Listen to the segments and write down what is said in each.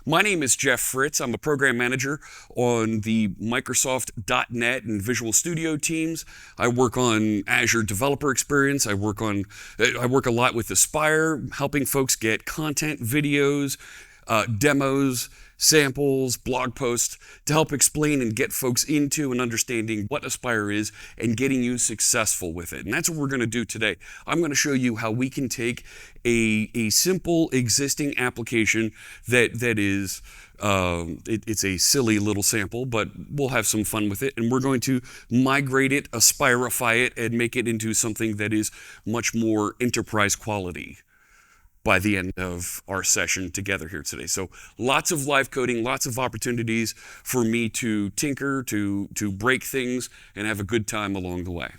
My name is Jeff Fritz. I'm a program manager on the Microsoft .NET and Visual Studio teams. I work on Azure developer experience. I work a lot with Aspire, helping folks get content, videos, demos, samples, blog posts to help explain and get folks into and understanding what Aspire is and getting you successful with it. And that's what we're going to do today. I'm going to show you how we can take a simple existing application that is it's a silly little sample, but we'll have some fun with it, and we're going to migrate it, Aspirify it, and make it into something that is much more enterprise quality by the end of our session together here today. So lots of live coding, lots of opportunities for me to tinker, to break things, and have a good time along the way.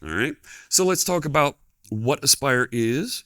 All right, so let's talk about what Aspire is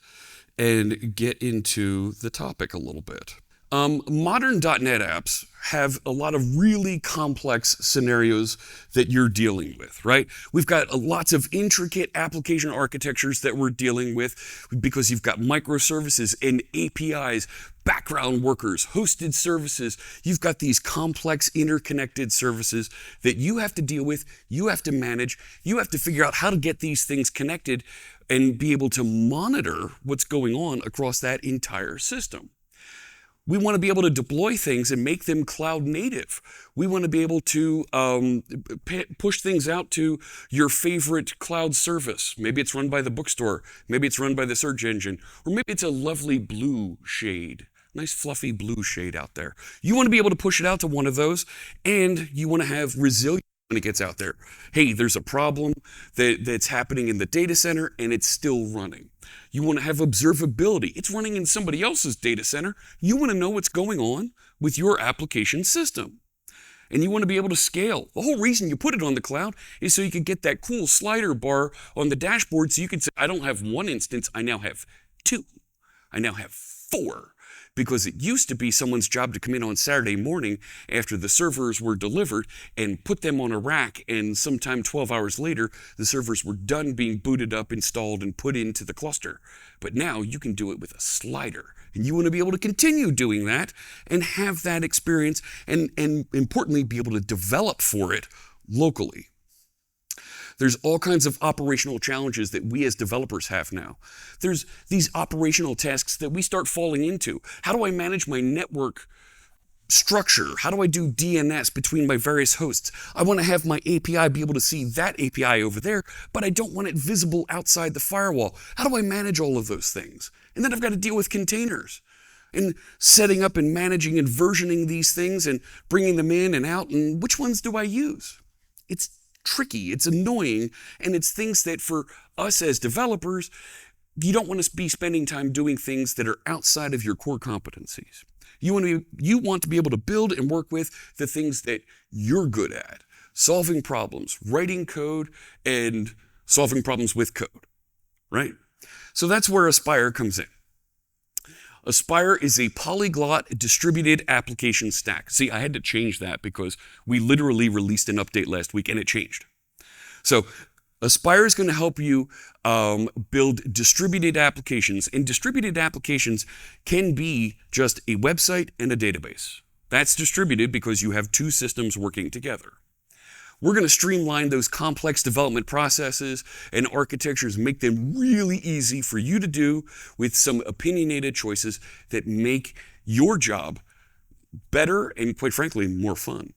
and get into the topic a little bit. Modern .NET apps have a lot of really complex scenarios that you're dealing with, right? We've got lots of intricate application architectures that we're dealing with because you've got microservices and APIs, background workers, hosted services. You've got these complex interconnected services that you have to deal with, you have to manage, you have to figure out how to get these things connected and be able to monitor what's going on across that entire system. We want to be able to deploy things and make them cloud native. We want to be able to push things out to your favorite cloud service. Maybe it's run by the bookstore. Maybe it's run by the search engine. Or maybe it's a lovely blue shade. Nice fluffy blue shade out there. You want to be able to push it out to one of those, and you want to have resilience when it gets out there. Hey, there's a problem that's happening in the data center and it's still running. You want to have observability. It's running in somebody else's data center. You want to know what's going on with your application system. And you want to be able to scale. The whole reason you put it on the cloud is so you could get that cool slider bar on the dashboard so you could say, I don't have one instance, I now have two. I now have four. Because it used to be someone's job to come in on Saturday morning after the servers were delivered and put them on a rack, and sometime 12 hours later, the servers were done being booted up, installed, and put into the cluster. But now you can do it with a slider, and you want to be able to continue doing that and have that experience and importantly, be able to develop for it locally. There's all kinds of operational challenges that we as developers have now. There's these operational tasks that we start falling into. How do I manage my network structure? How do I do DNS between my various hosts? I want to have my API be able to see that API over there, but I don't want it visible outside the firewall. How do I manage all of those things? And then I've got to deal with containers and setting up and managing and versioning these things and bringing them in and out. And which ones do I use? It's tricky, it's annoying, and it's things that for us as developers, you don't want to be spending time doing things that are outside of your core competencies. You want to be able to build and work with the things that you're good at, solving problems, writing code, and solving problems with code, right? So that's where Aspire comes in. Aspire is a polyglot distributed application stack. See, I had to change that because we literally released an update last week and it changed. So Aspire is going to help you build distributed applications, and distributed applications can be just a website and a database. That's distributed because you have two systems working together. We're going to streamline those complex development processes and architectures, make them really easy for you to do with some opinionated choices that make your job better and, quite frankly, more fun.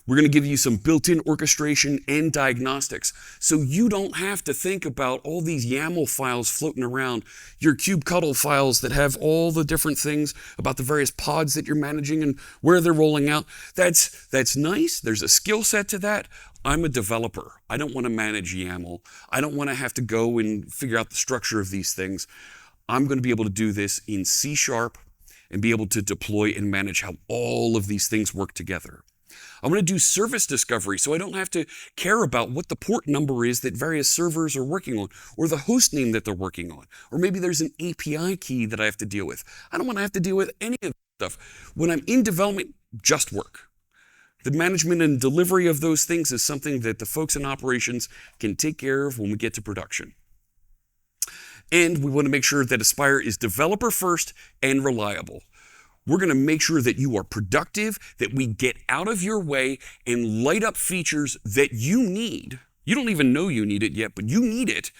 We're going to give you some built-in orchestration and diagnostics so you don't have to think about all these YAML files floating around, your kubectl files that have all the different things about the various pods that you're managing and where they're rolling out. That's nice. There's a skill set to that. I'm a developer. I don't want to manage YAML. I don't want to have to go and figure out the structure of these things. I'm going to be able to do this in C# and be able to deploy and manage how all of these things work together. I'm going to do service discovery so I don't have to care about what the port number is that various servers are working on, or the host name that they're working on, or maybe there's an API key that I have to deal with. I don't want to have to deal with any of that stuff. When I'm in development, just work. The management and delivery of those things is something that the folks in operations can take care of when we get to production. And we want to make sure that Aspire is developer first and reliable. We're going to make sure that you are productive, that we get out of your way and light up features that you need. You don't even know you need it yet, but you need it.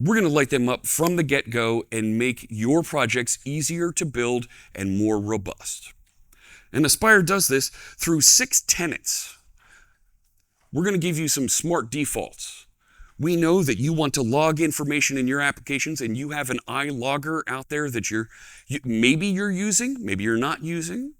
We're going to light them up from the get-go and make your projects easier to build and more robust. And Aspire does this through 6 tenets. We're going to give you some smart defaults. We know that you want to log information in your applications, and you have an iLogger out there that maybe you're using, maybe you're not using.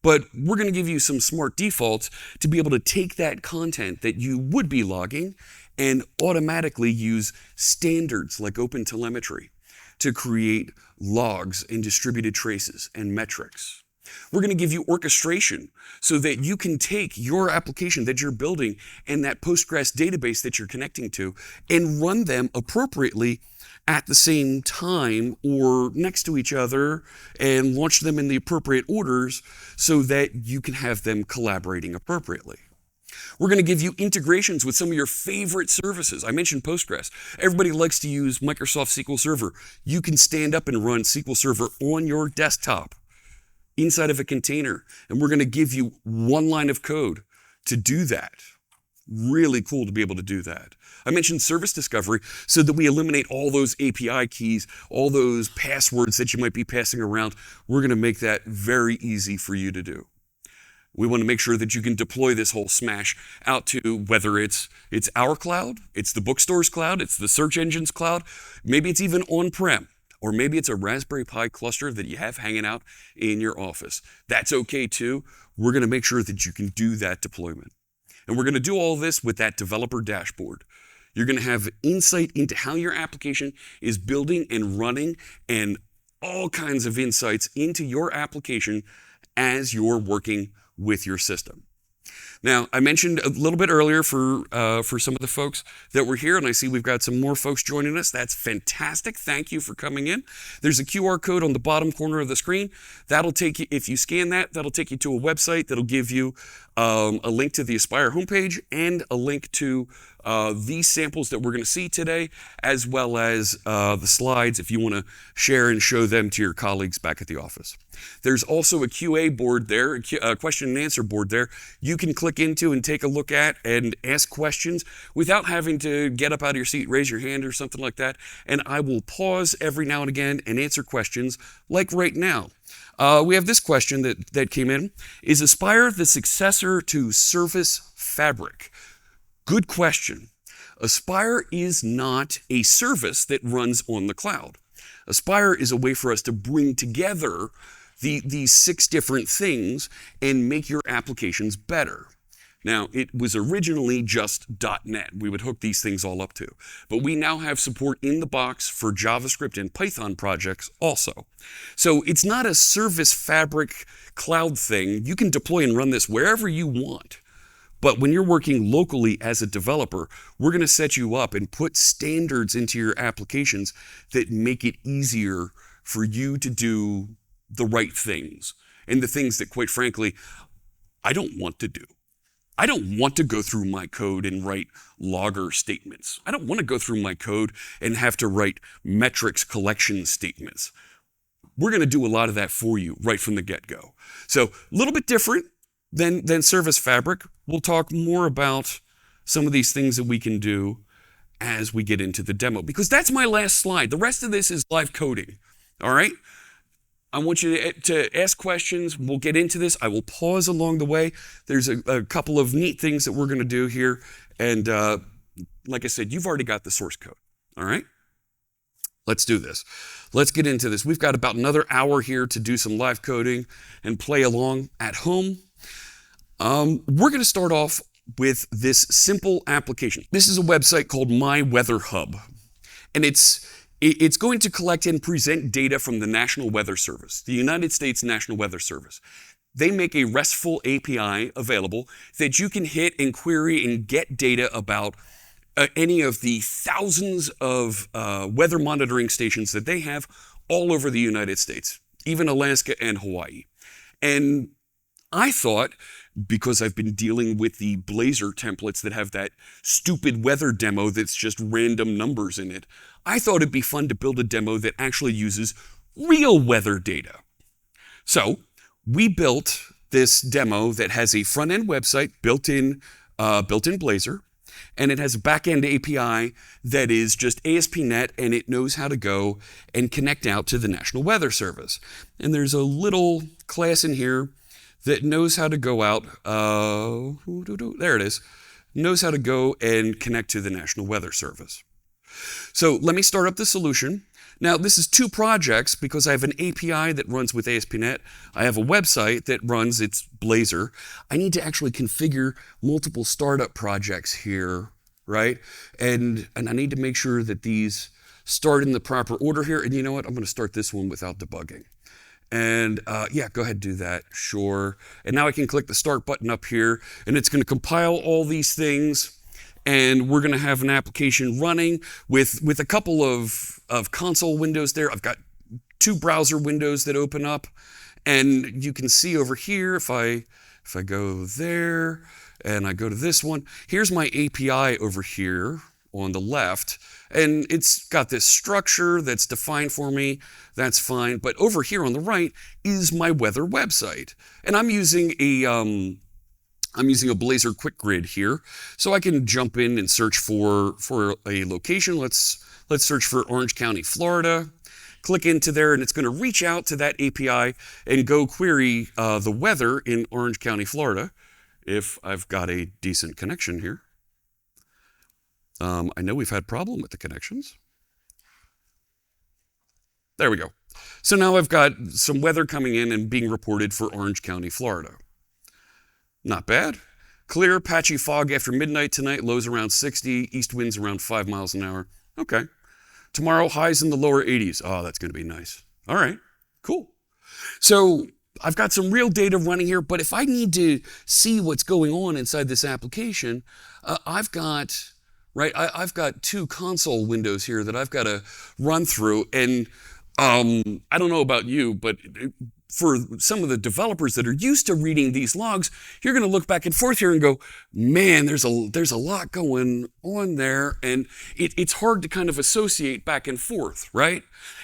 But we're going to give you some smart defaults to be able to take that content that you would be logging and automatically use standards like open telemetry to create logs and distributed traces and metrics. We're going to give you orchestration so that you can take your application that you're building and that Postgres database that you're connecting to and run them appropriately at the same time or next to each other and launch them in the appropriate orders so that you can have them collaborating appropriately. We're going to give you integrations with some of your favorite services. I mentioned Postgres. Everybody likes to use Microsoft SQL Server. You can stand up and run SQL Server on your desktop inside of a container, and we're going to give you one line of code to do that. Really cool to be able to do that. I mentioned service discovery so that we eliminate all those API keys, all those passwords that you might be passing around. We're going to make that very easy for you to do. We want to make sure that you can deploy this whole smash out to whether it's our cloud, it's the bookstore's cloud, it's the search engine's cloud, maybe it's even on-prem, or maybe it's a Raspberry Pi cluster that you have hanging out in your office. That's okay too. We're going to make sure that you can do that deployment. And we're going to do all this with that developer dashboard. You're going to have insight into how your application is building and running and all kinds of insights into your application as you're working with your system. Now, I mentioned a little bit earlier for some of the folks that were here, and I see we've got some more folks joining us. That's fantastic. Thank you for coming in. There's a QR code on the bottom corner of the screen. That'll take you, if you scan that, that'll take you to a website that'll give you a link to the Aspire homepage and a link to these samples that we're going to see today, as well as the slides if you want to share and show them to your colleagues back at the office. There's also a QA board there, a question and answer board there. You can click into and take a look at and ask questions without having to get up out of your seat, raise your hand or something like that. And I will pause every now and again and answer questions like right now. We have this question that came in. Is Aspire the successor to Service Fabric? Good question. Aspire is not a service that runs on the cloud. Aspire is a way for us to bring together these 6 different things and make your applications better. Now, it was originally just .NET. We would hook these things all up to. But we now have support in the box for JavaScript and Python projects also. So it's not a Service Fabric cloud thing. You can deploy and run this wherever you want. But when you're working locally as a developer, we're going to set you up and put standards into your applications that make it easier for you to do the right things and the things that, quite frankly, I don't want to do. I don't want to go through my code and write logger statements. I don't want to go through my code and have to write metrics collection statements. We're going to do a lot of that for you right from the get-go. So a little bit different than Service Fabric. We'll talk more about some of these things that we can do as we get into the demo, because that's my last slide. The rest of this is live coding, all right? I want you to ask questions. We'll get into this. I will pause along the way. There's a couple of neat things that we're going to do here. And like I said, you've already got the source code, all right? Let's do this. Let's get into this. We've got about another hour here to do some live coding and play along at home. We're going to start off with this simple application. This is a website called WeatherHub, and it's going to collect and present data from the National Weather Service, the United States National Weather Service. They make a RESTful API available that you can hit and query and get data about any of the thousands of weather monitoring stations that they have all over the United States, even Alaska and Hawaii. And I thought, because I've been dealing with the Blazor templates that have that stupid weather demo that's just random numbers in it, I thought it'd be fun to build a demo that actually uses real weather data. So we built this demo that has a front-end website built-in Blazor, and it has a back-end API that is just ASP.NET, and it knows how to go and connect out to the National Weather Service. And there's a little class in here that knows how to go out, there it is, knows how to go and connect to the National Weather Service. So let me start up the solution. Now, this is two projects because I have an API that runs with ASP.NET. I have a website that runs its Blazor. I need to actually configure multiple startup projects here, right? And I need to make sure that these start in the proper order here. And you know what? I'm going to start this one without debugging. And yeah, go ahead and do that. Sure. And now I can click the start button up here, and it's going to compile all these things. And we're going to have an application running with a couple of console windows there. I've got two browser windows that open up, and you can see over here, if I go there and I go to this one, here's my API over here on the left, and it's got this structure that's defined for me. That's fine. But over here on the right is my weather website, and I'm using a Blazor quick grid here, so I can jump in and search for a location. Let's search for Orange County, Florida. Click into there, and it's going to reach out to that API and go query the weather in Orange County, Florida, if I've got a decent connection here. I know we've had a problem with the connections. There we go. So now I've got some weather coming in and being reported for Orange County, Florida. Not bad. Clear, patchy fog after midnight tonight, lows around 60, east winds around 5 miles an hour. Okay. Tomorrow, highs in the lower 80s. Oh, that's going to be nice. All right, cool. So I've got some real data running here, but if I need to see what's going on inside this application, I've got two console windows here that I've got to run through. And I don't know about you, but for some of the developers that are used to reading these logs, you're going to look back and forth here and go, man, there's a lot going on there, and it's hard to kind of associate back and forth, right?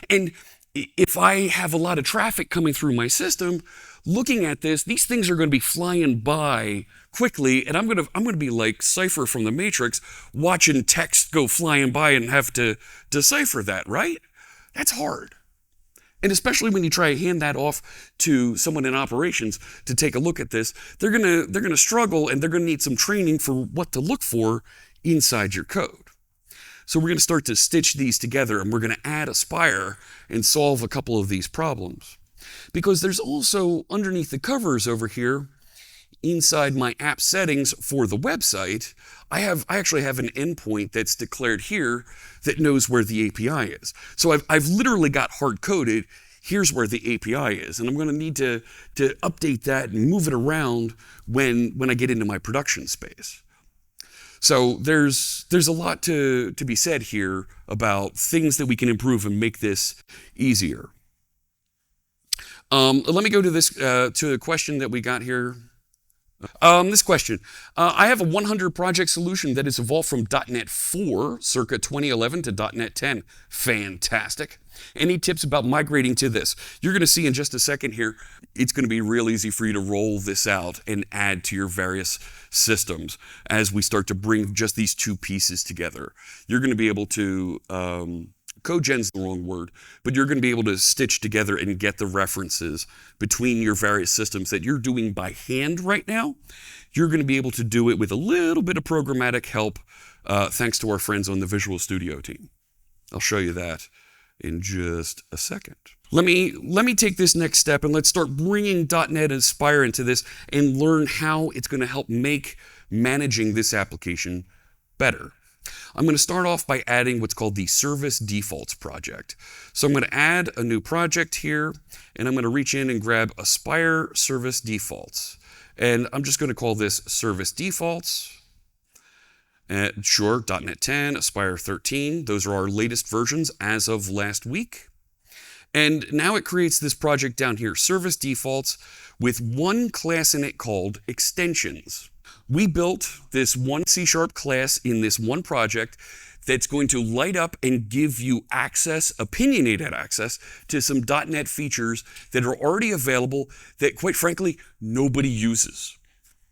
And if I have a lot of traffic coming through my system, looking at this, these things are going to be flying by quickly, and I'm going to be like Cypher from the Matrix, watching text go flying by and have to decipher that, right? That's hard. And especially when you try to hand that off to someone in operations to take a look at this, they're gonna struggle, and they're gonna need some training for what to look for inside your code. So we're gonna start to stitch these together, and we're gonna add Aspire and solve a couple of these problems. Because there's also underneath the covers over here, inside my app settings for the website, I actually have an endpoint that's declared here that knows where the API is. So I've literally got hard-coded, here's where the API is, and I'm going to need to update that and move it around when I get into my production space. So there's a lot to be said here about things that we can improve and make this easier. Let me go to this to a question that we got here. This question, I have a 100 project solution that has evolved from .NET 4 circa 2011 to .NET 10. Fantastic. Any tips about migrating to this? You're going to see in just a second here, it's going to be real easy for you to roll this out and add to your various systems as we start to bring just these two pieces together. You're going to be able to cogen's the wrong word, but you're going to be able to stitch together and get the references between your various systems that you're doing by hand right now. You're going to be able to do it with a little bit of programmatic help, thanks to our friends on the Visual Studio team. I'll show you that in just a second. Let me take this next step, and let's start bringing .NET and Aspire into this and learn how it's going to help make managing this application better. I'm going to start off by adding what's called the service defaults project. So I'm going to add a new project here, and I'm going to reach in and grab Aspire service defaults. And I'm just going to call this service defaults. Sure, .NET 10, Aspire 13. Those are our latest versions as of last week. And now it creates this project down here, service defaults, with one class in it called extensions. We built this one C# class in this one project that's going to light up and give you access, opinionated access, to some .NET features that are already available that, quite frankly, nobody uses.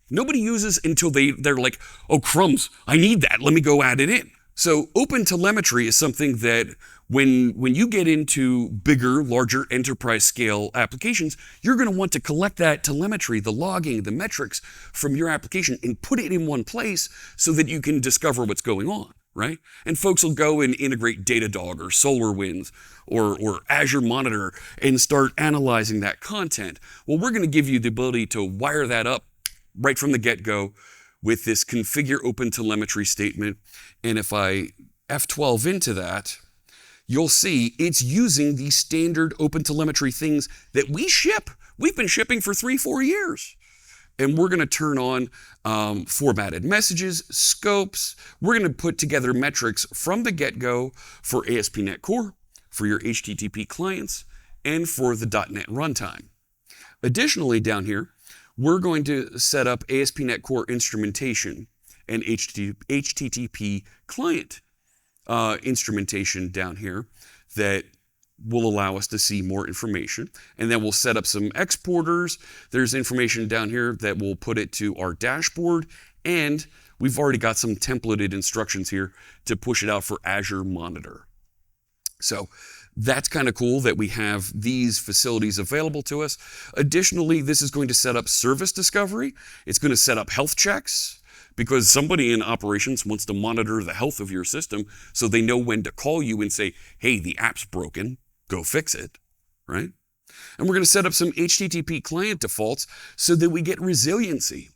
Nobody uses until they're like, oh, crumbs, I need that. Let me go add it in. So open telemetry is something that when you get into bigger, larger enterprise scale applications, you're going to want to collect that telemetry, the logging, the metrics from your application and put it in one place so that you can discover what's going on, right? And folks will go and integrate Datadog or SolarWinds or Azure Monitor and start analyzing that content. Well, we're going to give you the ability to wire that up right from the get-go with this configure open telemetry statement. And if I F12 into that, you'll see it's using the standard open telemetry things that we ship. We've been shipping for 3-4 years. And we're going to turn on formatted messages, scopes. We're going to put together metrics from the get-go for ASP.NET Core, for your HTTP clients, and for the .NET runtime. Additionally, down here, we're going to set up ASP.NET Core instrumentation and HTTP client instrumentation down here that will allow us to see more information. And then we'll set up some exporters. There's information down here that will put it to our dashboard. And we've already got some templated instructions here to push it out for Azure Monitor. So that's kind of cool that we have these facilities available to us. Additionally, this is going to set up service discovery. It's going to set up health checks because somebody in operations wants to monitor the health of your system so they know when to call you and say, hey, the app's broken, go fix it, right? And we're going to set up some HTTP client defaults so that we get resiliency.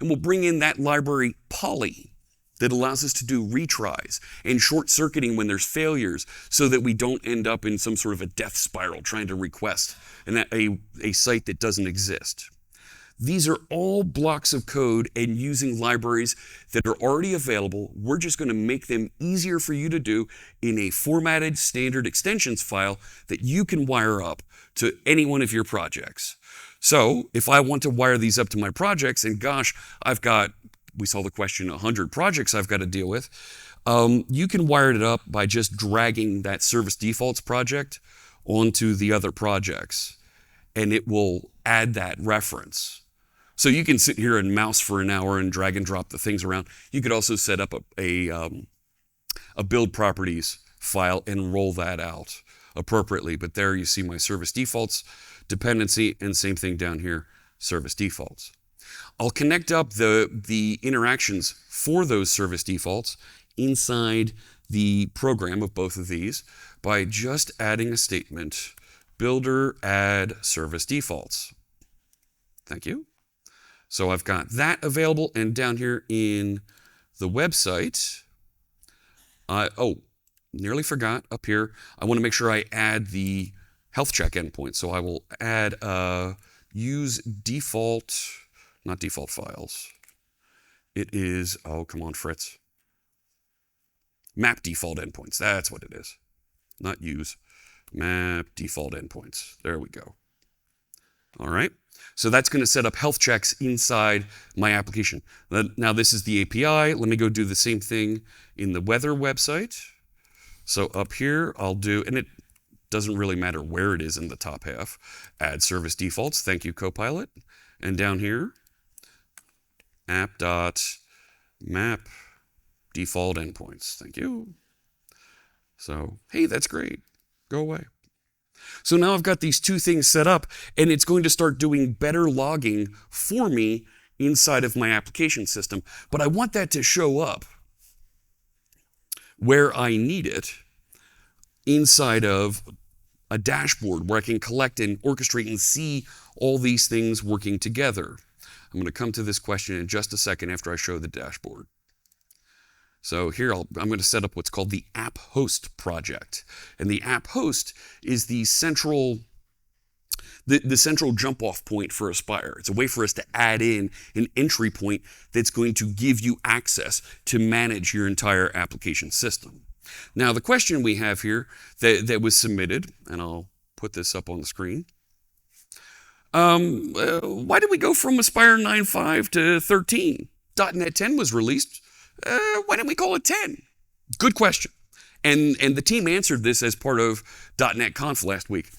And we'll bring in that library poly that allows us to do retries and short-circuiting when there's failures so that we don't end up in some sort of a death spiral trying to request a site that doesn't exist. These are all blocks of code and using libraries that are already available. We're just going to make them easier for you to do in a formatted standard extensions file that you can wire up to any one of your projects. So if I want to wire these up to my projects, and gosh, I've got, we saw the question, 100 projects I've got to deal with, you can wire it up by just dragging that service defaults project onto the other projects, and it will add that reference. So you can sit here and mouse for an hour and drag and drop the things around. You could also set up a build properties file and roll that out appropriately. But there you see my service defaults dependency, and same thing down here, service defaults. I'll connect up the interactions for those service defaults inside the program of both of these by just adding a statement, builder add service defaults. Thank you. So I've got that available, and down here in the website, nearly forgot up here, I want to make sure I add the health check endpoint. So I will add use default, not default files. It is, oh, come on, Fritz. Map default endpoints. That's what it is. Not use. Map default endpoints. There we go. All right. So that's going to set up health checks inside my application. Now this is the API. Let me go do the same thing in the weather website. So up here, I'll do, and it doesn't really matter where it is in the top half, add service defaults. Thank you, Copilot. And down here, app.map default endpoints. Thank you. So, hey, that's great. Go away. So now I've got these two things set up, and it's going to start doing better logging for me inside of my application system. But I want that to show up where I need it inside of a dashboard where I can collect and orchestrate and see all these things working together. I'm going to come to this question in just a second after I show the dashboard. So here I'm going to set up what's called the app host project. And the app host is the central jump off point for Aspire. It's a way for us to add in an entry point that's going to give you access to manage your entire application system. Now the question we have here that was submitted, and I'll put this up on the screen. Why did we go from Aspire 9.5 to 13? .NET 10 was released. Why didn't we call it 10? Good question. And the team answered this as part of .NET Conf last week.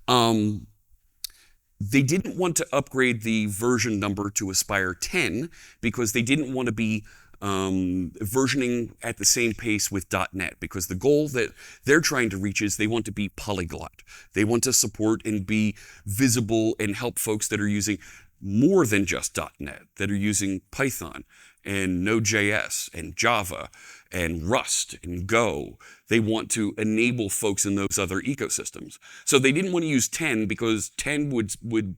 They didn't want to upgrade the version number to Aspire 10 because they didn't want to be versioning at the same pace with .NET, because the goal that they're trying to reach is they want to be polyglot. They want to support and be visible and help folks that are using more than just .NET, that are using Python and Node.js and Java and Rust and Go. They want to enable folks in those other ecosystems. So they didn't want to use 10 because 10 would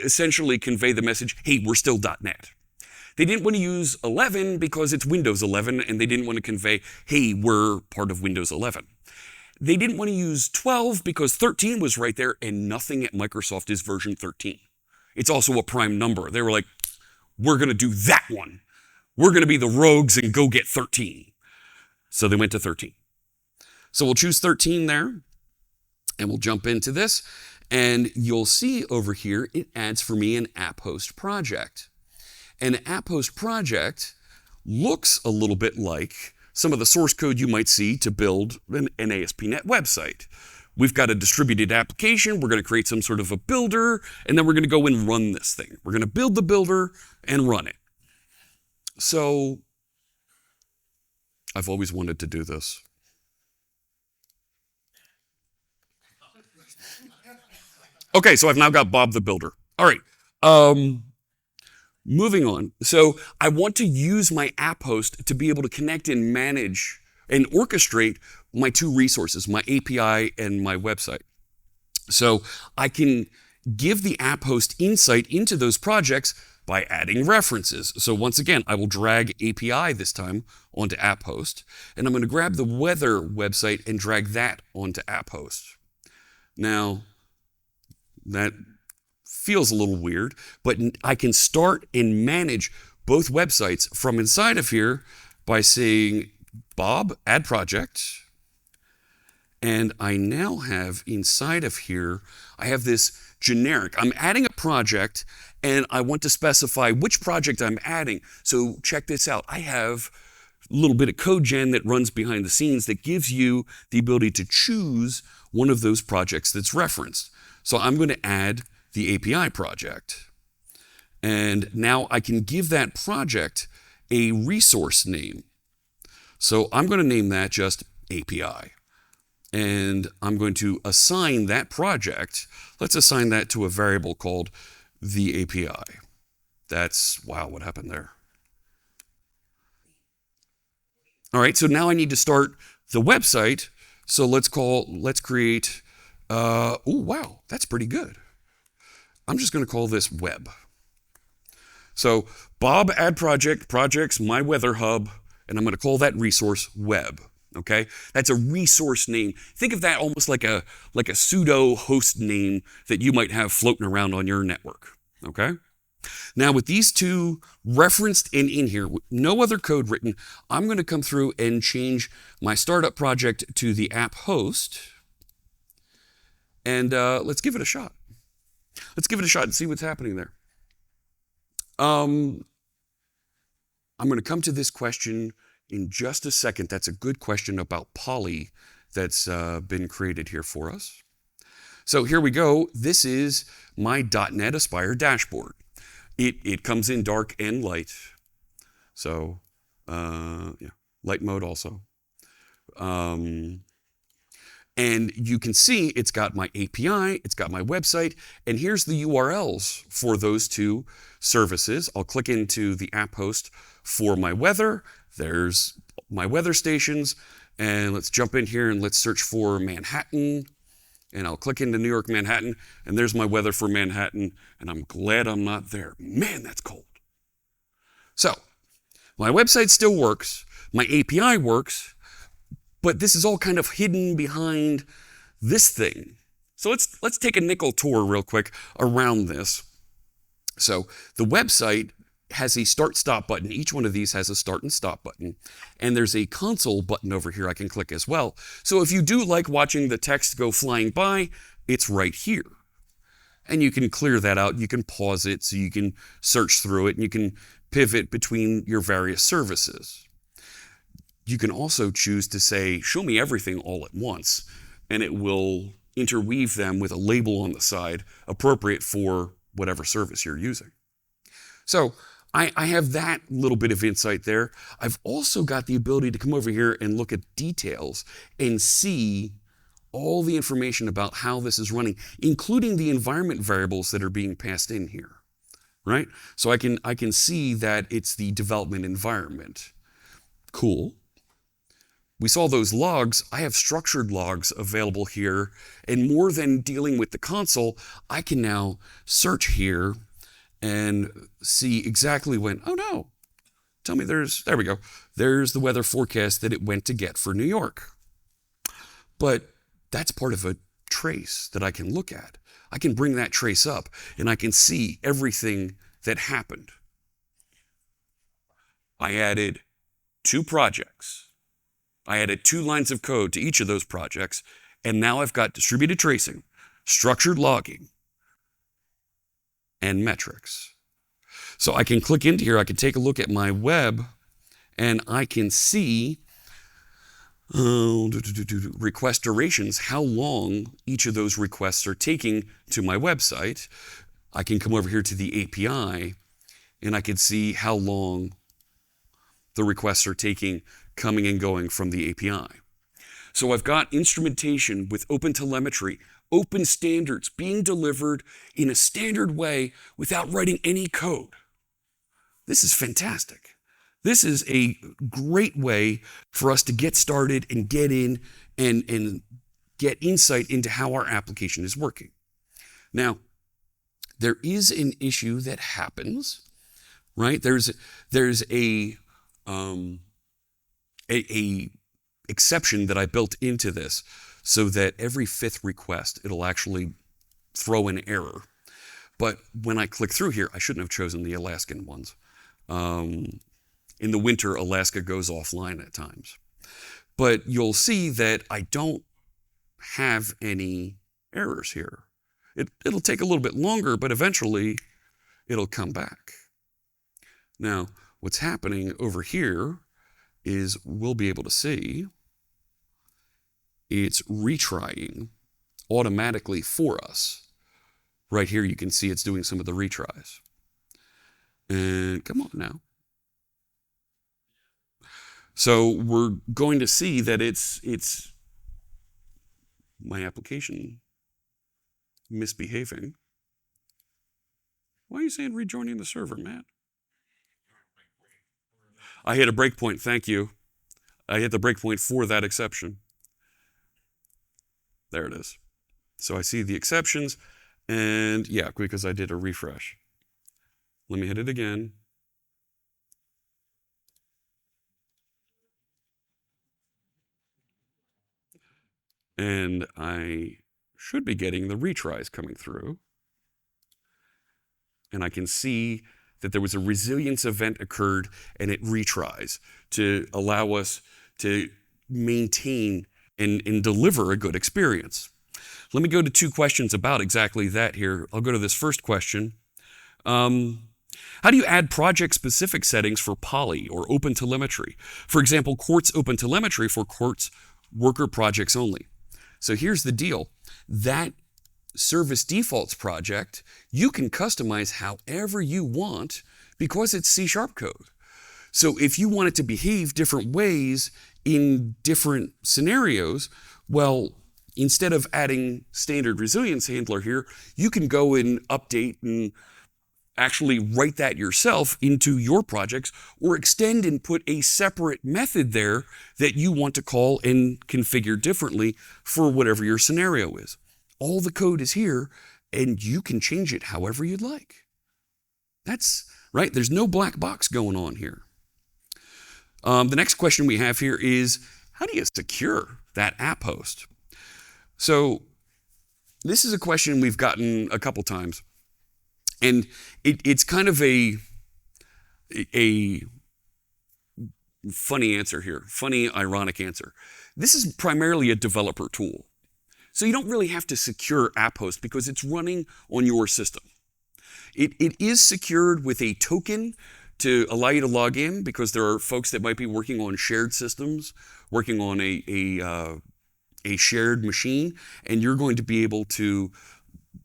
essentially convey the message, hey, we're still .NET. They didn't want to use 11 because it's Windows 11, and they didn't want to convey, hey, we're part of Windows 11. They didn't want to use 12 because 13 was right there, and nothing at Microsoft is version 13. It's also a prime number. They were like, we're going to do that one. We're going to be the rogues and go get 13. So they went to 13. So we'll choose 13 there, and we'll jump into this. And you'll see over here, it adds for me an app host project. An app host project looks a little bit like some of the source code you might see to build an ASP.NET website. We've got a distributed application, we're going to create some sort of a builder, and then we're going to go and run this thing. We're going to build the builder and run it. So, I've always wanted to do this. Okay, so I've now got Bob the Builder. All right. Moving on. So I want to use my app host to be able to connect and manage and orchestrate my two resources, my API and my website. So I can give the app host insight into those projects by adding references. So once again, I will drag API this time onto app host, and I'm going to grab the weather website and drag that onto app host. Now, that feels a little weird, but I can start and manage both websites from inside of here by saying Bob, add project. And I now have inside of here, I have this generic. I'm adding a project and I want to specify which project I'm adding. So check this out. I have a little bit of code gen that runs behind the scenes that gives you the ability to choose one of those projects that's referenced. So I'm going to add the API project. And now I can give that project a resource name. So I'm going to name that just API. And I'm going to assign that project, let's assign that to a variable called the API. That's, wow, what happened there? All right, so now I need to start the website. So let's create, oh, wow, that's pretty good. I'm just going to call this web. So Bob add project, projects, my WeatherHub, and I'm going to call that resource web. Okay, that's a resource name. Think of that almost like a pseudo host name that you might have floating around on your network. Okay. Now with these two referenced and in here, with no other code written, I'm going to come through and change my startup project to the app host, and let's give it a shot. Let's give it a shot and see what's happening there. I'm going to come to this question in just a second. That's a good question about poly that's been created here for us. So here we go. This is my .NET Aspire dashboard. It comes in dark and light. So yeah, light mode also. And you can see it's got my API, it's got my website, and here's the URLs for those two services. I'll click into the app host for my weather. There's my weather stations, and let's jump in here and let's search for Manhattan. And I'll click into New York, Manhattan, and there's my weather for Manhattan, and I'm glad I'm not there. Man, that's cold. So, my website still works, my API works, but this is all kind of hidden behind this thing. So let's take a nickel tour real quick around this. So the website has a start-stop button. Each one of these has a start and stop button. And there's a console button over here I can click as well. So if you do like watching the text go flying by, it's right here. And you can clear that out. You can pause it so you can search through it, and you can pivot between your various services. You can also choose to say, show me everything all at once, and it will interweave them with a label on the side appropriate for whatever service you're using. So I have that little bit of insight there. I've also got the ability to come over here and look at details and see all the information about how this is running, including the environment variables that are being passed in here, right? So I can see that it's the development environment. Cool. We saw those logs. I have structured logs available here, and more than dealing with the console, I can now search here and see exactly when, oh no, tell me there we go. There's the weather forecast that it went to get for New York. But that's part of a trace that I can look at. I can bring that trace up and I can see everything that happened. I added 2 projects. I added 2 lines of code to each of those projects, and now I've got distributed tracing, structured logging, and metrics. So I can click into here, I can take a look at my web, and I can see request durations, how long each of those requests are taking to my website. I can come over here to the API, and I can see how long the requests are taking coming and going from the API. So I've got instrumentation with open telemetry, open standards being delivered in a standard way without writing any code. This is fantastic. This is a great way for us to get started and get in and get insight into how our application is working. Now, there is an issue that happens, right? There's a exception that I built into this so that every 5th request, it'll actually throw an error. But when I click through here, I shouldn't have chosen the Alaskan ones. In the winter, Alaska goes offline at times. But you'll see that I don't have any errors here. It'll take a little bit longer, but eventually it'll come back. Now, what's happening over here is we'll be able to see it's retrying automatically for us. Right here, you can see it's doing some of the retries. And come on now. So we're going to see that it's my application misbehaving. Why are you saying rejoining the server, Matt? I hit a breakpoint, thank you. I hit the breakpoint for that exception. There it is. So I see the exceptions, and yeah, because I did a refresh. Let me hit it again. And I should be getting the retries coming through. And I can see that there was a resilience event occurred and it retries to allow us to maintain and deliver a good experience. Let me go to 2 questions about exactly that here. I'll go to this first question. How do you add project-specific settings for poly or open telemetry? For example, Quartz open telemetry for Quartz worker projects only. So here's the deal. That service defaults project, you can customize however you want because it's C# code. So if you want it to behave different ways in different scenarios, well, instead of adding standard resilience handler here, you can go and update and actually write that yourself into your projects or extend and put a separate method there that you want to call and configure differently for whatever your scenario is. All the code is here and you can change it however you'd like. That's right. There's no black box going on here. The next question we have here is, how do you secure that app host? So this is a question we've gotten a couple times. And it's kind of a funny answer here, funny, ironic answer. This is primarily a developer tool. So you don't really have to secure app host because it's running on your system. It is secured with a token to allow you to log in because there are folks that might be working on shared systems, working on a shared machine, and you're going to be able to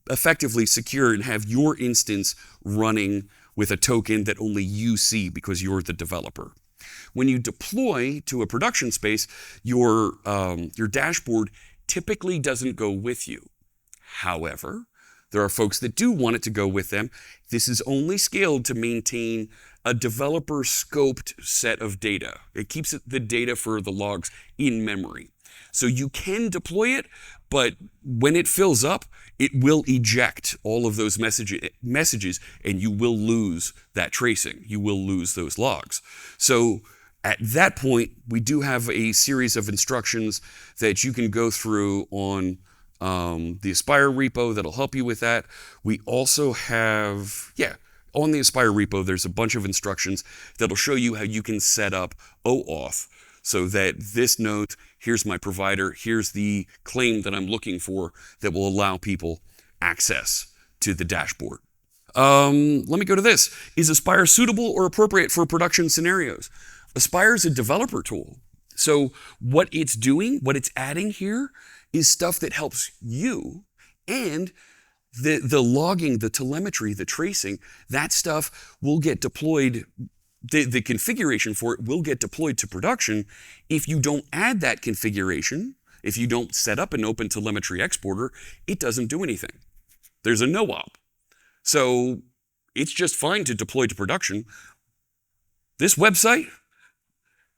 effectively secure and have your instance running with a token that only you see because you're the developer. When you deploy to a production space, your dashboard typically doesn't go with you. However, there are folks that do want it to go with them. This is only scaled to maintain a developer scoped set of data. It keeps the data for the logs in memory. So you can deploy it, but when it fills up, it will eject all of those messages and you will lose that tracing. You will lose those logs. So at that point, we do have a series of instructions that you can go through on the Aspire repo that'll help you with that. We also have, on the Aspire repo, there's a bunch of instructions that'll show you how you can set up OAuth so that this knows, here's my provider, here's the claim that I'm looking for that will allow people access to the dashboard. Let me go to this. Is Aspire suitable or appropriate for production scenarios? Aspire is a developer tool. So what it's doing, what it's adding here is stuff that helps you, and the logging, the telemetry, the tracing, that stuff will get deployed. The configuration for it will get deployed to production. If you don't add that configuration, if you don't set up an open telemetry exporter, it doesn't do anything. There's a no-op. So it's just fine to deploy to production. This website,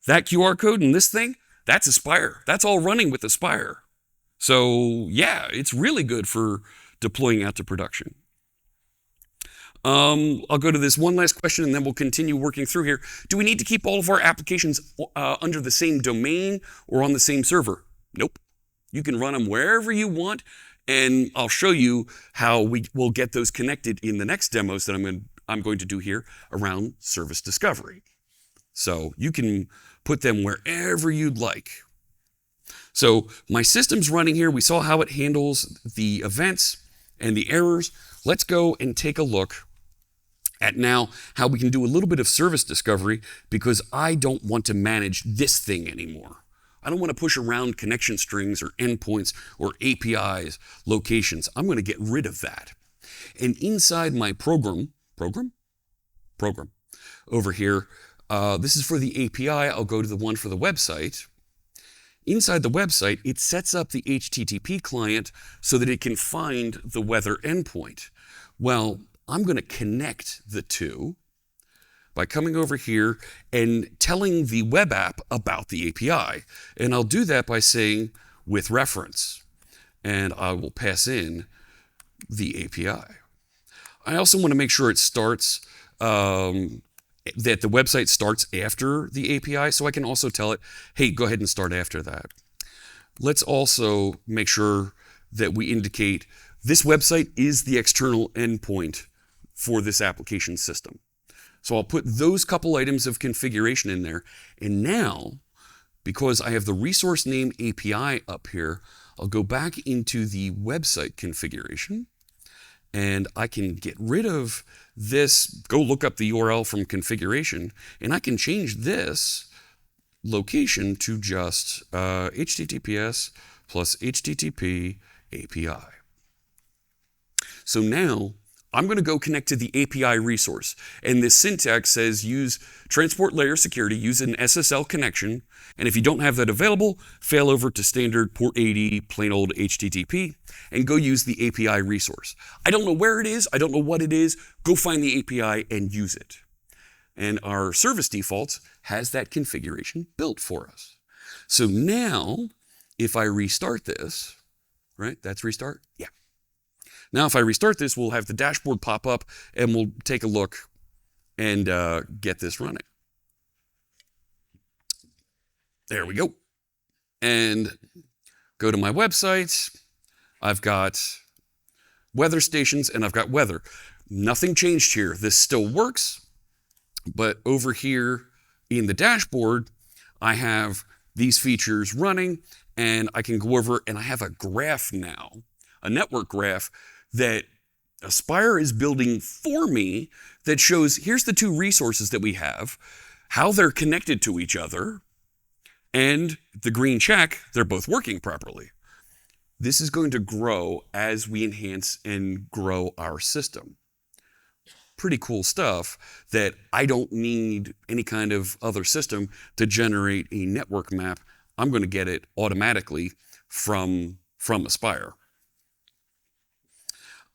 that QR code and this thing, that's Aspire. That's all running with Aspire. So yeah, it's really good for deploying out to production. I'll go to this one last question and then we'll continue working through here. Do we need to keep all of our applications under the same domain or on the same server? Nope. You can run them wherever you want, and I'll show you how we will get those connected in the next demos that I'm going to do here around service discovery. So you can put them wherever you'd like. So my system's running here. We saw how it handles the events and the errors. Let's go and take a look at now how we can do a little bit of service discovery, because I don't want to manage this thing anymore. I don't want to push around connection strings or endpoints or APIs, locations. I'm going to get rid of that. And inside my program over here, this is for the API. I'll go to the one for the website. Inside the website, it sets up the HTTP client so that it can find the weather endpoint. Well, I'm going to connect the two by coming over here and telling the web app about the API. And I'll do that by saying with reference. And I will pass in the API. I also want to make sure it starts, that the website starts after the API, so I can also tell it, hey, go ahead and start after that. Let's also make sure that we indicate this website is the external endpoint for this application system. So I'll put those couple items of configuration in there. And now, because I have the resource name API up here, I'll go back into the website configuration, and I can get rid of this, go look up the URL from configuration, and I can change this location to just HTTPS plus HTTP API. So now I'm going to go connect to the API resource. And this syntax says use transport layer security, use an SSL connection. And if you don't have that available, fail over to standard port 80, plain old HTTP, and go use the API resource. I don't know where it is. I don't know what it is. Go find the API and use it. And our service defaults has that configuration built for us. So now, if I restart this, right, that's restart? Yeah. Now, if I restart this, we'll have the dashboard pop up and we'll take a look and get this running. There we go. And go to my website. I've got weather stations and I've got weather. Nothing changed here. This still works. But over here in the dashboard, I have these features running, and I can go over and I have a graph now, a network graph that Aspire is building for me that shows here's the two resources that we have, how they're connected to each other, and the green check, they're both working properly. This is going to grow as we enhance and grow our system. Pretty cool stuff that I don't need any kind of other system to generate a network map. I'm going to get it automatically from Aspire.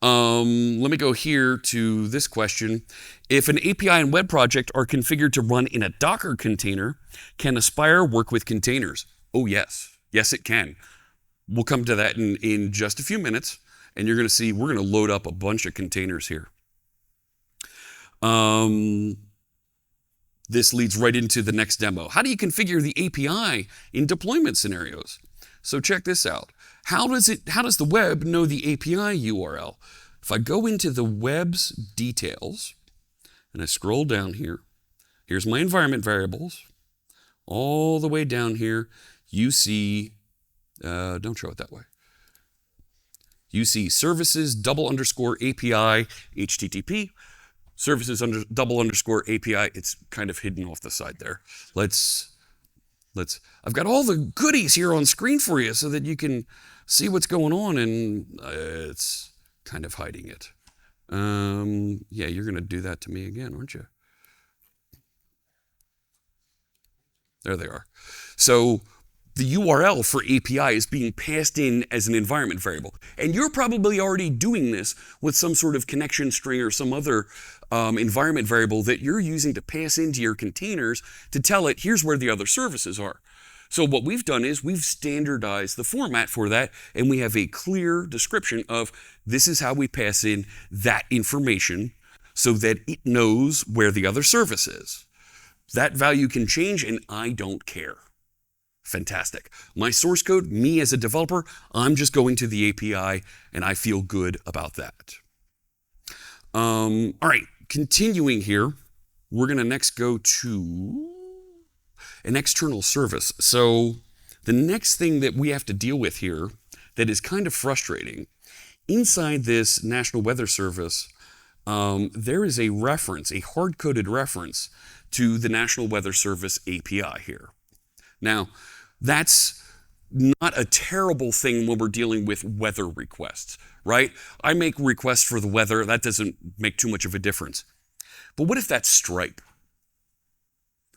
Let me go here to this question. If an API and web project are configured to run in a Docker container, can Aspire work with containers? Oh, yes. Yes, it can. We'll come to that in just a few minutes, and you're going to see we're going to load up a bunch of containers here. This leads right into the next demo. How do you configure the API in deployment scenarios? So check this out. How does the web know the API URL? If I go into the web's details and I scroll down here, here's my environment variables. All the way down here, you see, don't show it that way. You see services _API HTTP. Services _API. It's kind of hidden off the side there. I've got all the goodies here on screen for you so that you can see what's going on, and it's kind of hiding it. Yeah, you're going to do that to me again, aren't you? There they are. So the URL for API is being passed in as an environment variable. And you're probably already doing this with some sort of connection string or some other environment variable that you're using to pass into your containers to tell it, here's where the other services are. So what we've done is we've standardized the format for that, and we have a clear description of this is how we pass in that information so that it knows where the other service is. That value can change, and I don't care. Fantastic. My source code, me as a developer, I'm just going to the API, and I feel good about that. All right, continuing here, we're going to next go to an external service. So the next thing that we have to deal with here that is kind of frustrating, inside this National Weather Service, there is a reference, a hard-coded reference to the National Weather Service API here. Now, that's not a terrible thing when we're dealing with weather requests, right? I make requests for the weather. That doesn't make too much of a difference. But what if that's Stripe?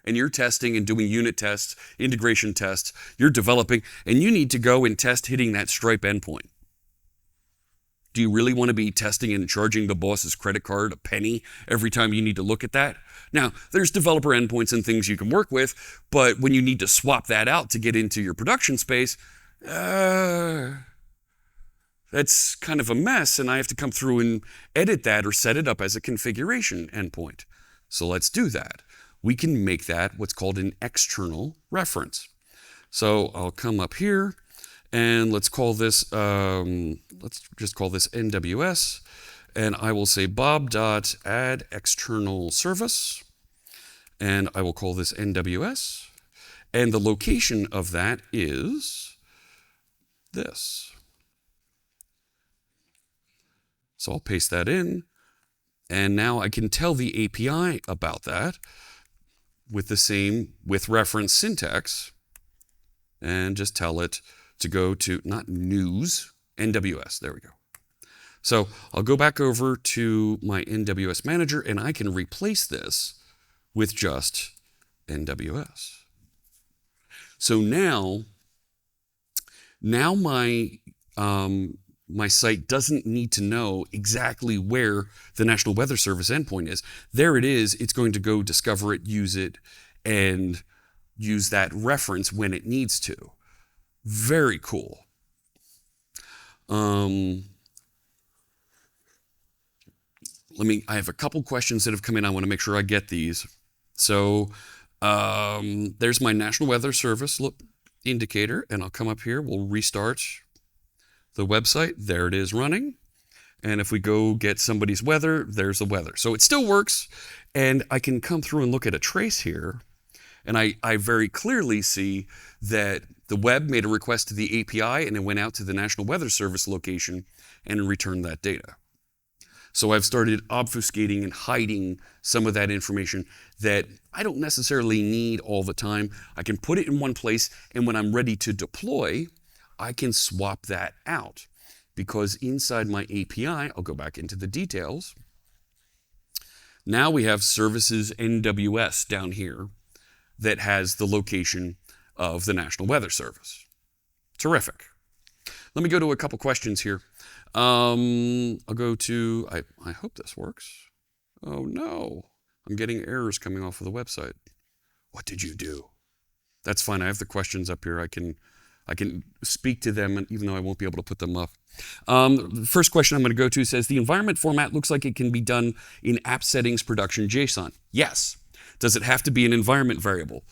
And you're testing and doing unit tests, integration tests, you're developing, and you need to go and test hitting that Stripe endpoint. Do you really want to be testing and charging the boss's credit card a penny every time you need to look at that? Now, there's developer endpoints and things you can work with, but when you need to swap that out to get into your production space, that's kind of a mess, and I have to come through and edit that or set it up as a configuration endpoint. So let's do that. We can make that what's called an external reference. So I'll come up here, and let's call this, let's just call this NWS, and I will say bob.add external service, and I will call this NWS, and the location of that is this. So I'll paste that in, and now I can tell the API about that with the same with reference syntax, and just tell it to go to, not news, NWS, there we go. So I'll go back over to my NWS manager, and I can replace this with just NWS. So now my my site doesn't need to know exactly where the National Weather Service endpoint is. There it is. It's going to go discover it, use it, and use that reference when it needs to. Very cool. I have a couple questions that have come in. I want to make sure I get these. So there's my National Weather Service indicator, and I'll come up here. We'll restart the website. There it is running. And if we go get somebody's weather, there's the weather. So it still works, and I can come through and look at a trace here, and I very clearly see that the web made a request to the API, and it went out to the National Weather Service location and returned that data. So I've started obfuscating and hiding some of that information that I don't necessarily need all the time. I can put it in one place, and when I'm ready to deploy, I can swap that out. Because inside my API, I'll go back into the details. Now we have services NWS down here that has the location of the National Weather Service. Terrific. Let me go to a couple questions here. I'll go to, I hope this works. Oh no, I'm getting errors coming off of the website. What did you do? That's fine, I have the questions up here. I can speak to them even though I won't be able to put them up. The first question I'm going to go to says, the environment format looks like it can be done in app settings production JSON. Yes. Does it have to be an environment variable?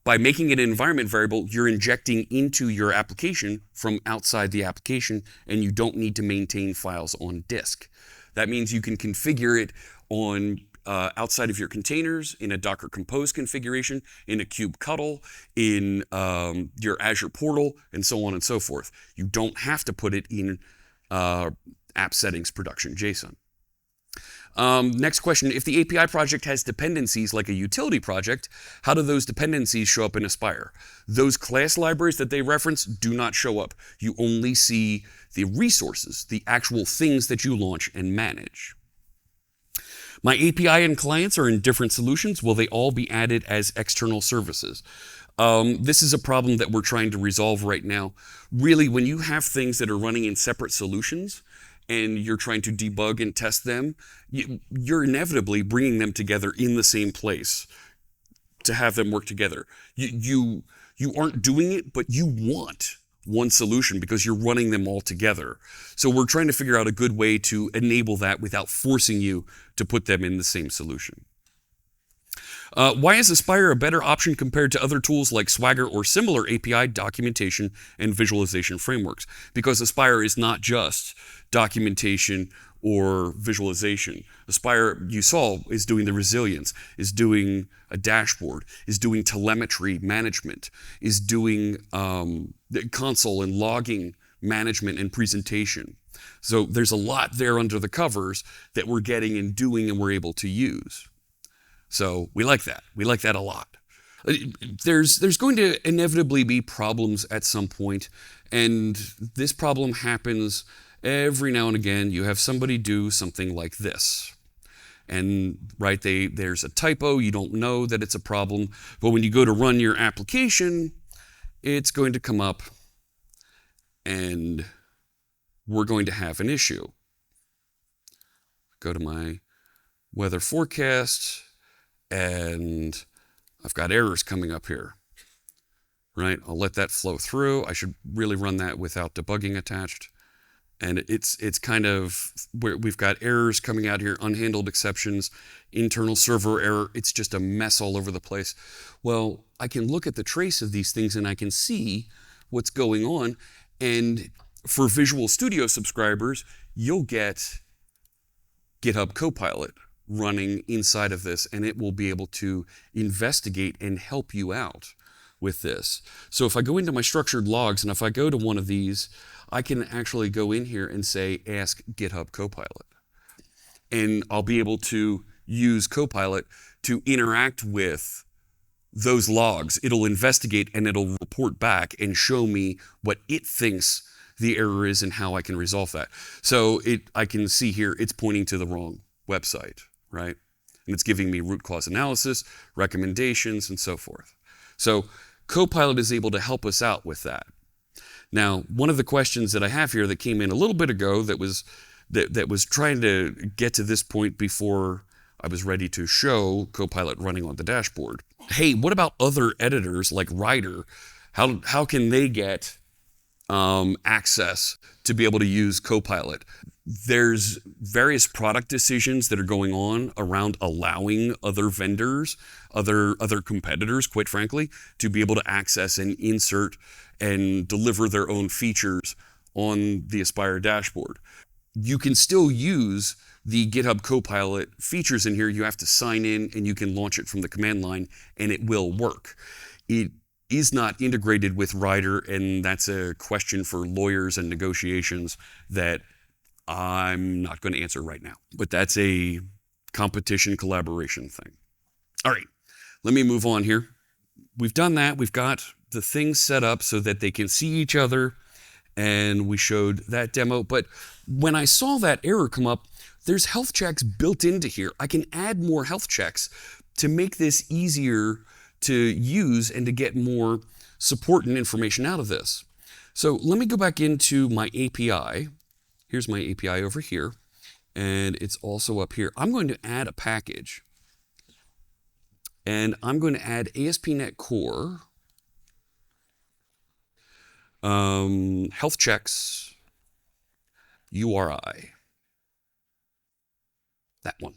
By making it an environment variable, you're injecting into your application from outside the application, and you don't need to maintain files on disk. That means you can configure it on outside of your containers in a Docker Compose configuration, in a kubectl, in your Azure portal, and so on and so forth. You don't have to put it in app settings production JSON. Next question, if the API project has dependencies like a utility project, how do those dependencies show up in Aspire? Those class libraries that they reference do not show up. You only see the resources, the actual things that you launch and manage. My API and clients are in different solutions. Will they all be added as external services? This is a problem that we're trying to resolve right now. Really, when you have things that are running in separate solutions, and you're trying to debug and test them, you're inevitably bringing them together in the same place to have them work together. You aren't doing it, but you want one solution because you're running them all together. So we're trying to figure out a good way to enable that without forcing you to put them in the same solution. Why is Aspire a better option compared to other tools like Swagger or similar API documentation and visualization frameworks? Because Aspire is not just documentation or visualization. Aspire, you saw, is doing the resilience, is doing a dashboard, is doing telemetry management, is doing the console and logging management and presentation. So there's a lot there under the covers that we're getting and doing and we're able to use. So we like that. We like that a lot. There's going to inevitably be problems at some point, and this problem happens every now and again. You have somebody do something like this, and right, there's a typo. You don't know that it's a problem, but when you go to run your application, it's going to come up, and we're going to have an issue. Go to my weather forecast. And I've got errors coming up here, right? I'll let that flow through. I should really run that without debugging attached. And it's kind of where we've got errors coming out here, unhandled exceptions, internal server error. It's just a mess all over the place. Well, I can look at the trace of these things and I can see what's going on. And for Visual Studio subscribers, you'll get GitHub Copilot running inside of this, and it will be able to investigate and help you out with this. So if I go into my structured logs, and if I go to one of these, I can actually go in here and say, ask GitHub Copilot. And I'll be able to use Copilot to interact with those logs. It'll investigate and it'll report back and show me what it thinks the error is and how I can resolve that. So I can see here, it's pointing to the wrong website. Right? And it's giving me root cause analysis, recommendations, and so forth. So Copilot is able to help us out with that. Now, one of the questions that I have here that came in a little bit ago that was trying to get to this point before I was ready to show Copilot running on the dashboard. Hey, what about other editors like Writer? How can they get access to be able to use Copilot? There's various product decisions that are going on around allowing other vendors, other competitors, quite frankly, to be able to access and insert and deliver their own features on the Aspire dashboard. You can still use the GitHub Copilot features in here. You have to sign in and you can launch it from the command line and it will work. It is not integrated with Writer, and that's a question for lawyers and negotiations that I'm not going to answer right now, but that's a competition collaboration thing. All right, let me move on here. We've done that. We've got the things set up so that they can see each other, and we showed that demo. But when I saw that error come up, there's health checks built into here. I can add more health checks to make this easier to use and to get more support and information out of this. So let me go back into my API. Here's my API over here, and it's also up here. I'm going to add a package, and I'm going to add ASP.NET Core, health checks, URI, that one.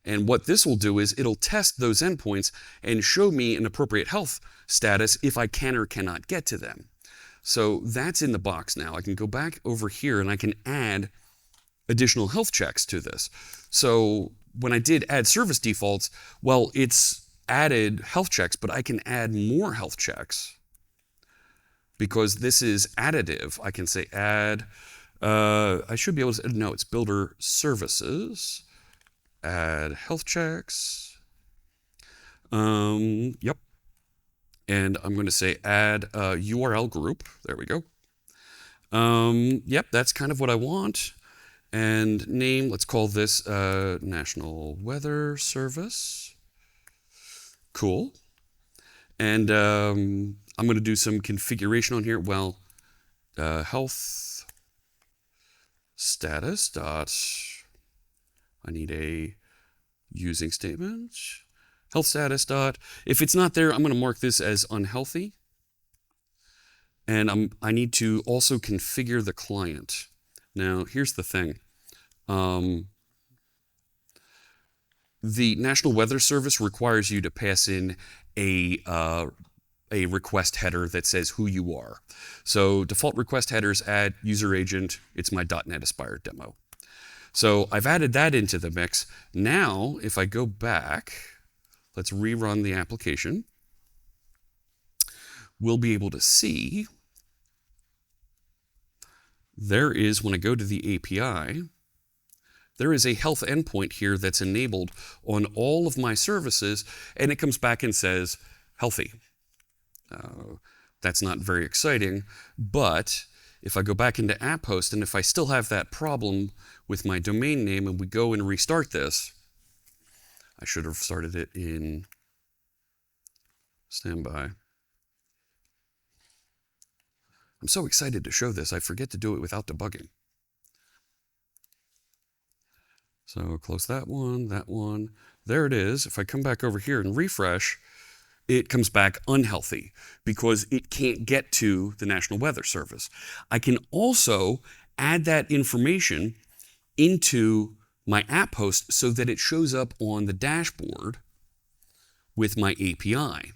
And what this will do is it'll test those endpoints and show me an appropriate health status if I can or cannot get to them. So that's in the box now. I can go back over here and I can add additional health checks to this. So when I did add service defaults, well, it's added health checks, but I can add more health checks because this is additive. I can say add, I should be able to, no, it's builder services, add health checks. Yep. And I'm going to say add a URL group. There we go. Yep, that's kind of what I want. And name, let's call this National Weather Service. Cool. And I'm going to do some configuration on here. Well, health status dot, I need a using statement. Health status dot, if it's not there, I'm going to mark this as unhealthy. And I need to also configure the client. Now, here's the thing. The National Weather Service requires you to pass in a request header that says who you are. So default request headers add user agent. It's my .NET Aspire demo. So I've added that into the mix. Now, if I go back, let's rerun the application. We'll be able to see there is, when I go to the API, there is a health endpoint here that's enabled on all of my services, and it comes back and says healthy. That's not very exciting, but if I go back into app host, and if I still have that problem with my domain name and we go and restart this, I should have started it in standby. I'm so excited to show this, I forget to do it without debugging. So close that one, that one. There it is. If I come back over here and refresh, it comes back unhealthy because it can't get to the National Weather Service. I can also add that information into my app host so that it shows up on the dashboard with my API.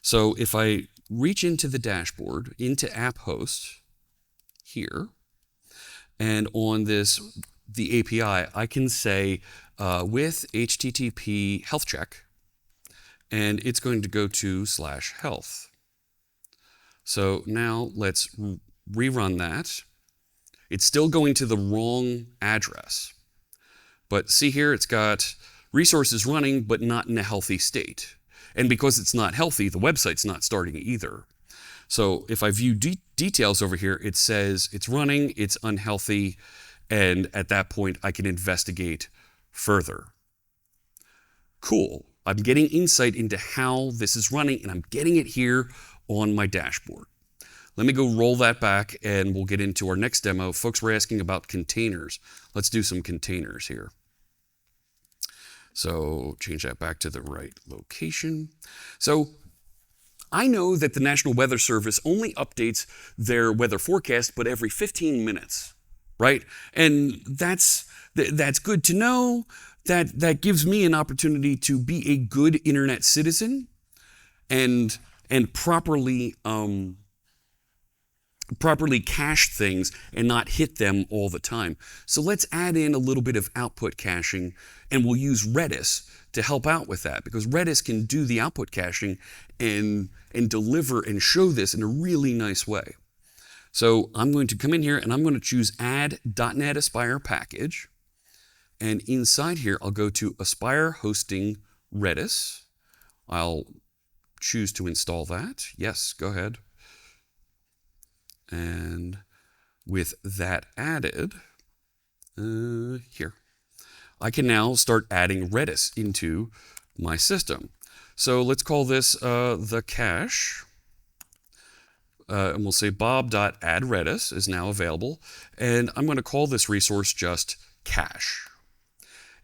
So if I reach into the dashboard, into app host here, and on this, the API, I can say with HTTP health check, and it's going to go to /health. So now let's rerun that. It's still going to the wrong address. But see here, it's got resources running, but not in a healthy state. And because it's not healthy, the website's not starting either. So if I view details over here, it says it's running, it's unhealthy, and at that point, I can investigate further. Cool. I'm getting insight into how this is running, and I'm getting it here on my dashboard. Let me go roll that back, and we'll get into our next demo. Folks were asking about containers. Let's do some containers here. So change that back to the right location. So I know that the National Weather Service only updates their weather forecast, but every 15 minutes, right? And that's good to know. That gives me an opportunity to be a good internet citizen and properly cache things and not hit them all the time. So let's add in a little bit of output caching, and we'll use Redis to help out with that, because Redis can do the output caching and deliver and show this in a really nice way. So I'm going to come in here and I'm going to choose add .NET Aspire package. And inside here, I'll go to Aspire Hosting Redis. I'll choose to install that. Yes, go ahead. And with that added, here, I can now start adding Redis into my system. So let's call this the cache. And we'll say bob.addRedis is now available. And I'm going to call this resource just cache.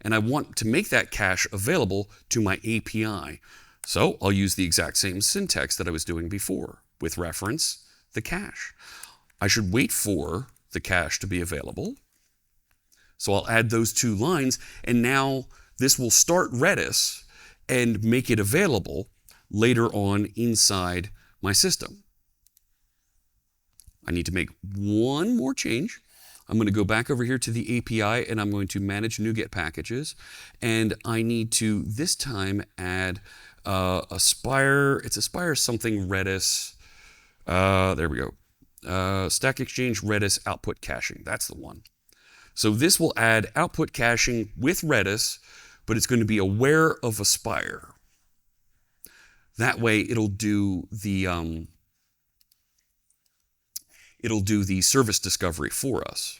And I want to make that cache available to my API. So I'll use the exact same syntax that I was doing before with reference the cache. I should wait for the cache to be available. So I'll add those 2 lines, and now this will start Redis and make it available later on inside my system. I need to make one more change. I'm going to go back over here to the API, and I'm going to manage NuGet packages. And I need to, this time, add Aspire. It's Aspire something Redis. There we go. Stack Exchange Redis output caching. That's the one. So this will add output caching with Redis, but it's going to be aware of Aspire. That way, it'll do the service discovery for us.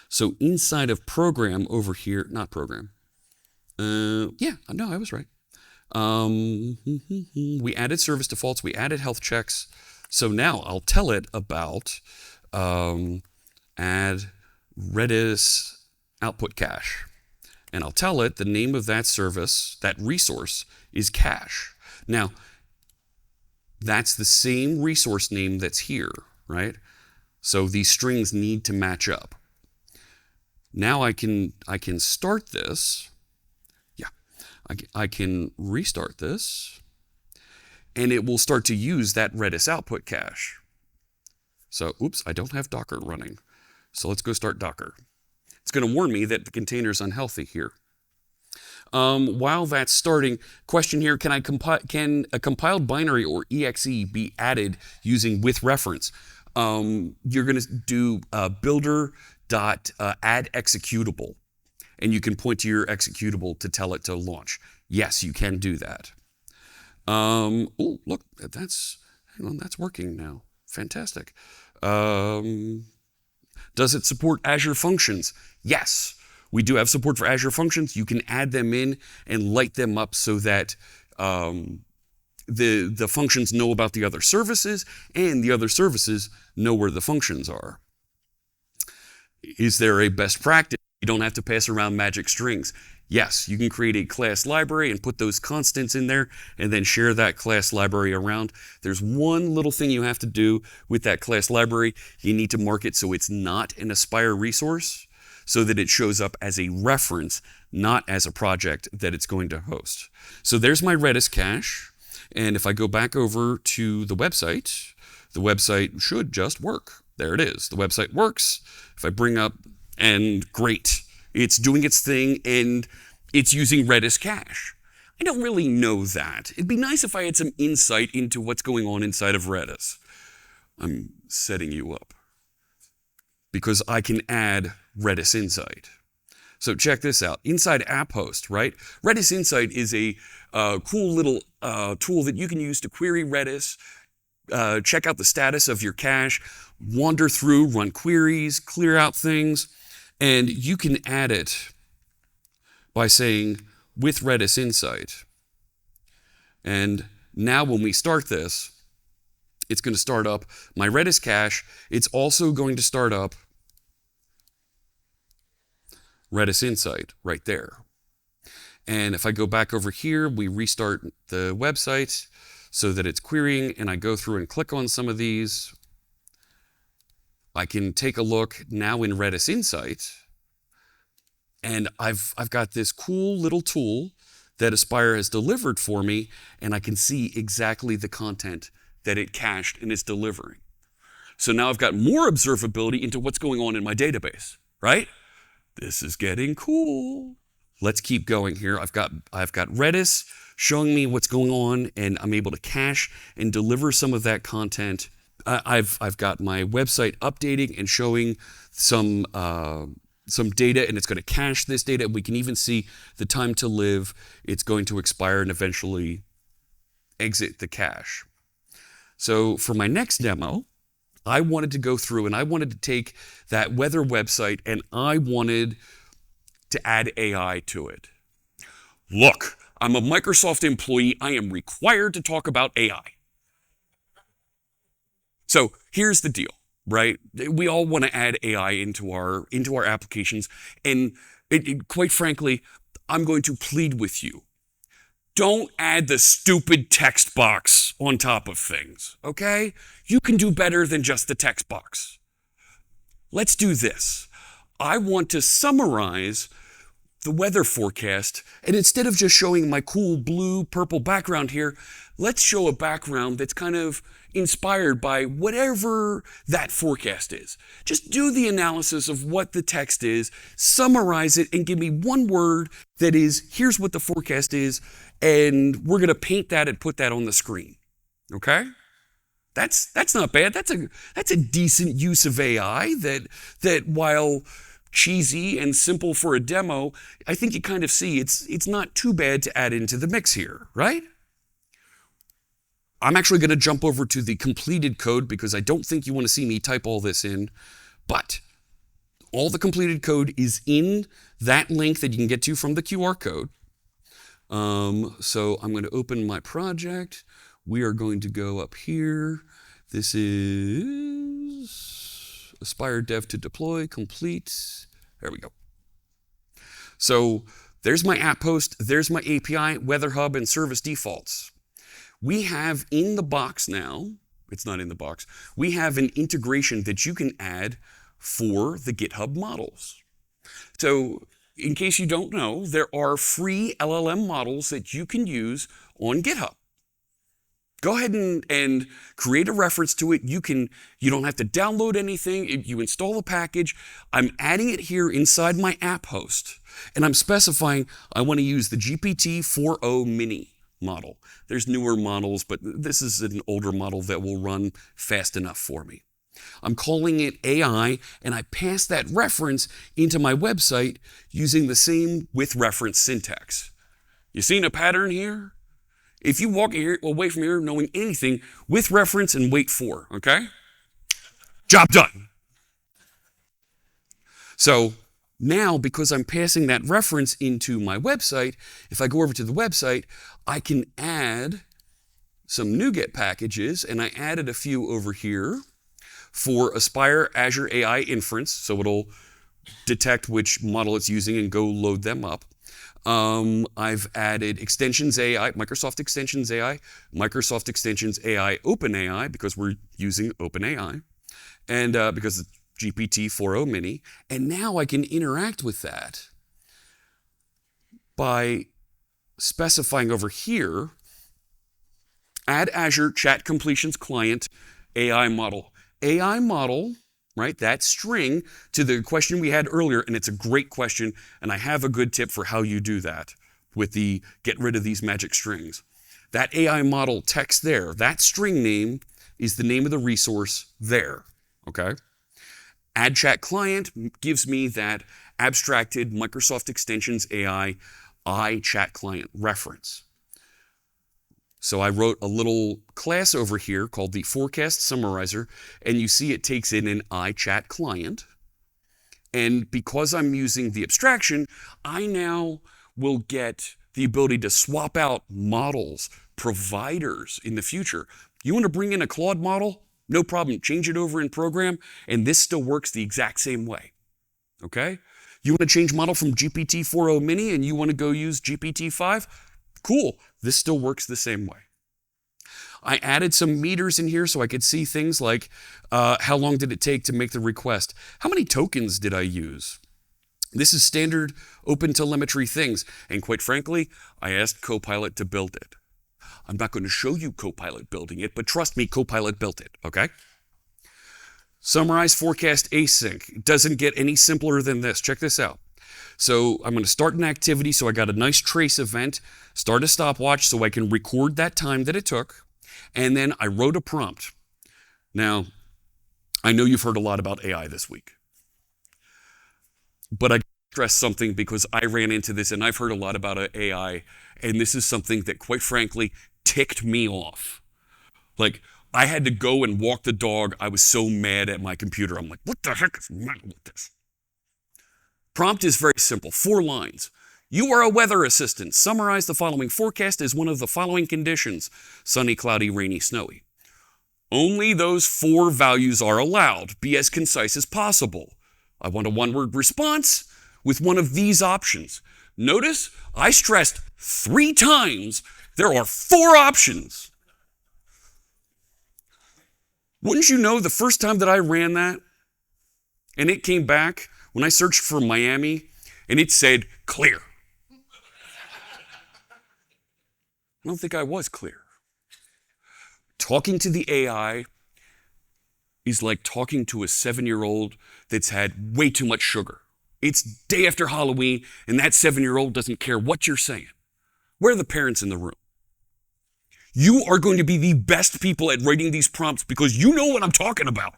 So inside of program over here, not program. Yeah, no, I was right. We added service defaults, we added health checks. So now I'll tell it about add Redis output cache. And I'll tell it the name of that service, that resource, is cache. Now, that's the same resource name that's here, right? So these strings need to match up. Now I can start this. Yeah, I can restart this, and it will start to use that Redis output cache. So, oops, I don't have Docker running. So let's go start Docker. It's going to warn me that the container is unhealthy here. While that's starting, question here, can a compiled binary or exe be added using with reference? You're going to do builder.add executable, and you can point to your executable to tell it to launch. Yes, you can do that. Oh, look, that's working now. Fantastic. Does it support Azure functions? Yes, we do have support for Azure functions. You can add them in and light them up so that the functions know about the other services, and the other services know where the functions are. Is there a best practice? You don't have to pass around magic strings. Yes, you can create a class library and put those constants in there and then share that class library around. There's one little thing you have to do with that class library. You need to mark it so it's not an Aspire resource, so that it shows up as a reference, not as a project that it's going to host. So there's my Redis cache. And if I go back over to the website should just work. There it is. The website works. If I bring up, and great, it's doing its thing, and it's using Redis cache. I don't really know that. It'd be nice if I had some insight into what's going on inside of Redis. I'm setting you up because I can add RedisInsight. So check this out. Inside app host, right? RedisInsight is a cool little tool that you can use to query Redis, check out the status of your cache, wander through, run queries, clear out things, and you can add it by saying with RedisInsight. And now when we start this, it's going to start up my Redis cache. It's also going to start up RedisInsight right there. And if I go back over here, we restart the website so that it's querying, and I go through and click on some of these. I can take a look now in RedisInsight, and I've got this cool little tool that Aspire has delivered for me, and I can see exactly the content that it cached and is delivering. So now I've got more observability into what's going on in my database, right? This is getting cool. Let's keep going here. I've got Redis showing me what's going on, and I'm able to cache and deliver some of that content I've got my website updating and showing some data, and it's going to cache this data. We can even see the time to live. It's going to expire and eventually exit the cache. So for my next demo, I wanted to go through and I wanted to take that weather website and I wanted to add AI to it. Look, I'm a Microsoft employee. I am required to talk about AI. So here's the deal, right? We all want to add AI into our applications, and quite frankly, I'm going to plead with you. Don't add the stupid text box on top of things, okay? You can do better than just the text box. Let's do this. I want to summarize the weather forecast, and instead of just showing my cool blue, purple background here, let's show a background that's kind of inspired by whatever that forecast is. Just do the analysis of what the text is, summarize it, and give me one word that is, here's what the forecast is, and we're going to paint that and put that on the screen. Okay? That's not bad. That's a decent use of AI that while cheesy and simple for a demo, I think you kind of see it's not too bad to add into the mix here, right? I'm actually going to jump over to the completed code because I don't think you want to see me type all this in, but all the completed code is in that link that you can get to from the QR code. So I'm going to open my project. We are going to go up here. This is Aspire Dev to deploy, complete. There we go. So there's my app host, there's my API, WeatherHub, and service defaults. We have in the box now, it's not in the box, we have an integration that you can add for the GitHub models. So in case you don't know, there are free LLM models that you can use on GitHub. Go ahead and create a reference to it. You don't have to download anything. You install a package. I'm adding it here inside my app host, and I'm specifying I want to use the GPT-4o mini model. There's newer models, but this is an older model that will run fast enough for me. I'm calling it AI, and I pass that reference into my website using the same with reference syntax. You seen a pattern here? If you walk away from here knowing anything, with reference and wait for, okay? Job done. So now, because I'm passing that reference into my website, if I go over to the website, I can add some NuGet packages, and I added a few over here for Aspire Azure AI Inference, so it'll detect which model it's using and go load them up. I've added Extensions AI, Microsoft Extensions AI, Microsoft Extensions AI OpenAI, because we're using OpenAI, and because it's GPT-4o mini, and now I can interact with that by specifying over here, add Azure Chat Completions Client AI model. AI model, right, that string to the question we had earlier, and it's a great question, and I have a good tip for how you do that with the get rid of these magic strings. That AI model text there, that string name is the name of the resource there, okay? Add Chat Client gives me that abstracted Microsoft Extensions AI iChat Client reference. So I wrote a little class over here called the Forecast Summarizer, and you see it takes in an iChat client. And because I'm using the abstraction, I now will get the ability to swap out models, providers in the future. You want to bring in a Claude model? No problem. Change it over in program, and this still works the exact same way. Okay? You want to change model from GPT-4o mini and you want to go use GPT-5? Cool. This still works the same way. I added some meters in here so I could see things like how long did it take to make the request? How many tokens did I use? This is standard open telemetry things. And quite frankly, I asked Copilot to build it. I'm not going to show you Copilot building it, but trust me, Copilot built it, okay? Summarize forecast async. It doesn't get any simpler than this. Check this out. So I'm going to start an activity, so I got a nice trace event, start a stopwatch so I can record that time that it took, and then I wrote a prompt. Now, I know you've heard a lot about AI this week, but I stress something because I ran into this and I've heard a lot about AI, and this is something that quite frankly ticked me off. Like, I had to go and walk the dog. I was so mad at my computer. I'm like, what the heck is the matter with this? Prompt is very simple, 4 lines. You are a weather assistant. Summarize the following forecast as one of the following conditions: sunny, cloudy, rainy, snowy. Only those 4 values are allowed. Be as concise as possible. I want a one-word response with one of these options. Notice I stressed 3 times there are 4 options. Wouldn't you know, the first time that I ran that and it came back, when I searched for Miami and it said clear. I don't think I was clear. Talking to the AI is like talking to a 7-year-old that's had way too much sugar. It's day after Halloween, and that 7-year-old doesn't care what you're saying. Where are the parents in the room? You are going to be the best people at writing these prompts because you know what I'm talking about.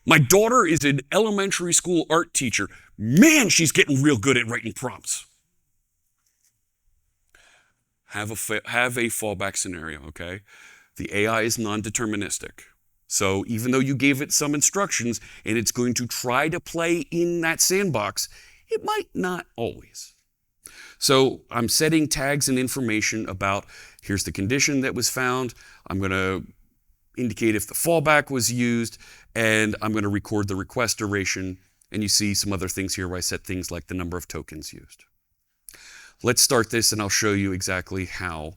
My daughter is an elementary school art teacher. Man, she's getting real good at writing prompts. Have a fallback scenario, okay? The AI is non-deterministic. So even though you gave it some instructions and it's going to try to play in that sandbox, it might not always. So I'm setting tags and information about, here's the condition that was found. I'm going to indicate if the fallback was used, and I'm going to record the request duration. And you see some other things here where I set things like the number of tokens used. Let's start this and I'll show you exactly how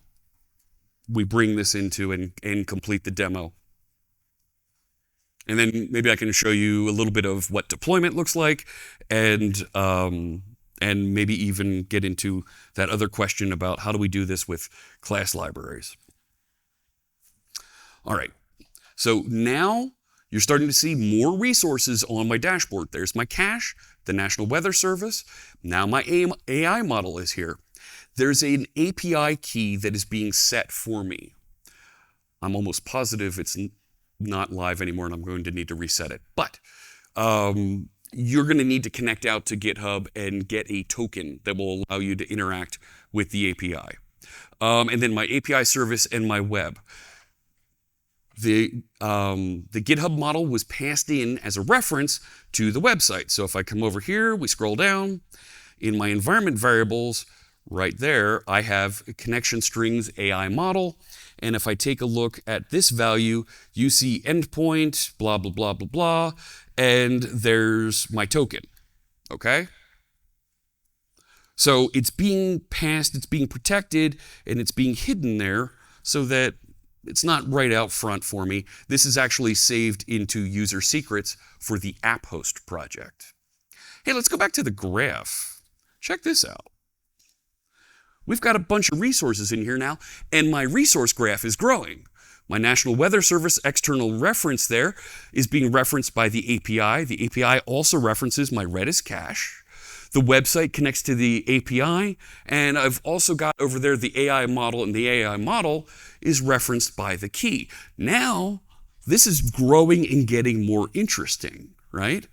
we bring this into and complete the demo. And then maybe I can show you a little bit of what deployment looks like, and maybe even get into that other question about how do we do this with class libraries. All right, so now you're starting to see more resources on my dashboard. There's my cache, the National Weather Service. Now my AI model is here. There's an API key that is being set for me. I'm almost positive it's not live anymore and I'm going to need to reset it. But you're going to need to connect out to GitHub and get a token that will allow you to interact with the API. And then my API service and my web. The GitHub model was passed in as a reference to the website. So if I come over here, we scroll down, in my environment variables, right there, I have connection strings AI model. And if I take a look at this value, you see endpoint, blah, blah, blah, blah, blah, and there's my token, okay? So it's being passed, it's being protected, and it's being hidden there so that it's not right out front for me. This is actually saved into user secrets for the app host project. Hey, let's go back to the graph. Check this out. We've got a bunch of resources in here now, and my resource graph is growing. My National Weather Service external reference there is being referenced by the API. The API also references my Redis cache. The website connects to the API, and I've also got over there the AI model, and the AI model is referenced by the key. Now, this is growing and getting more interesting, right?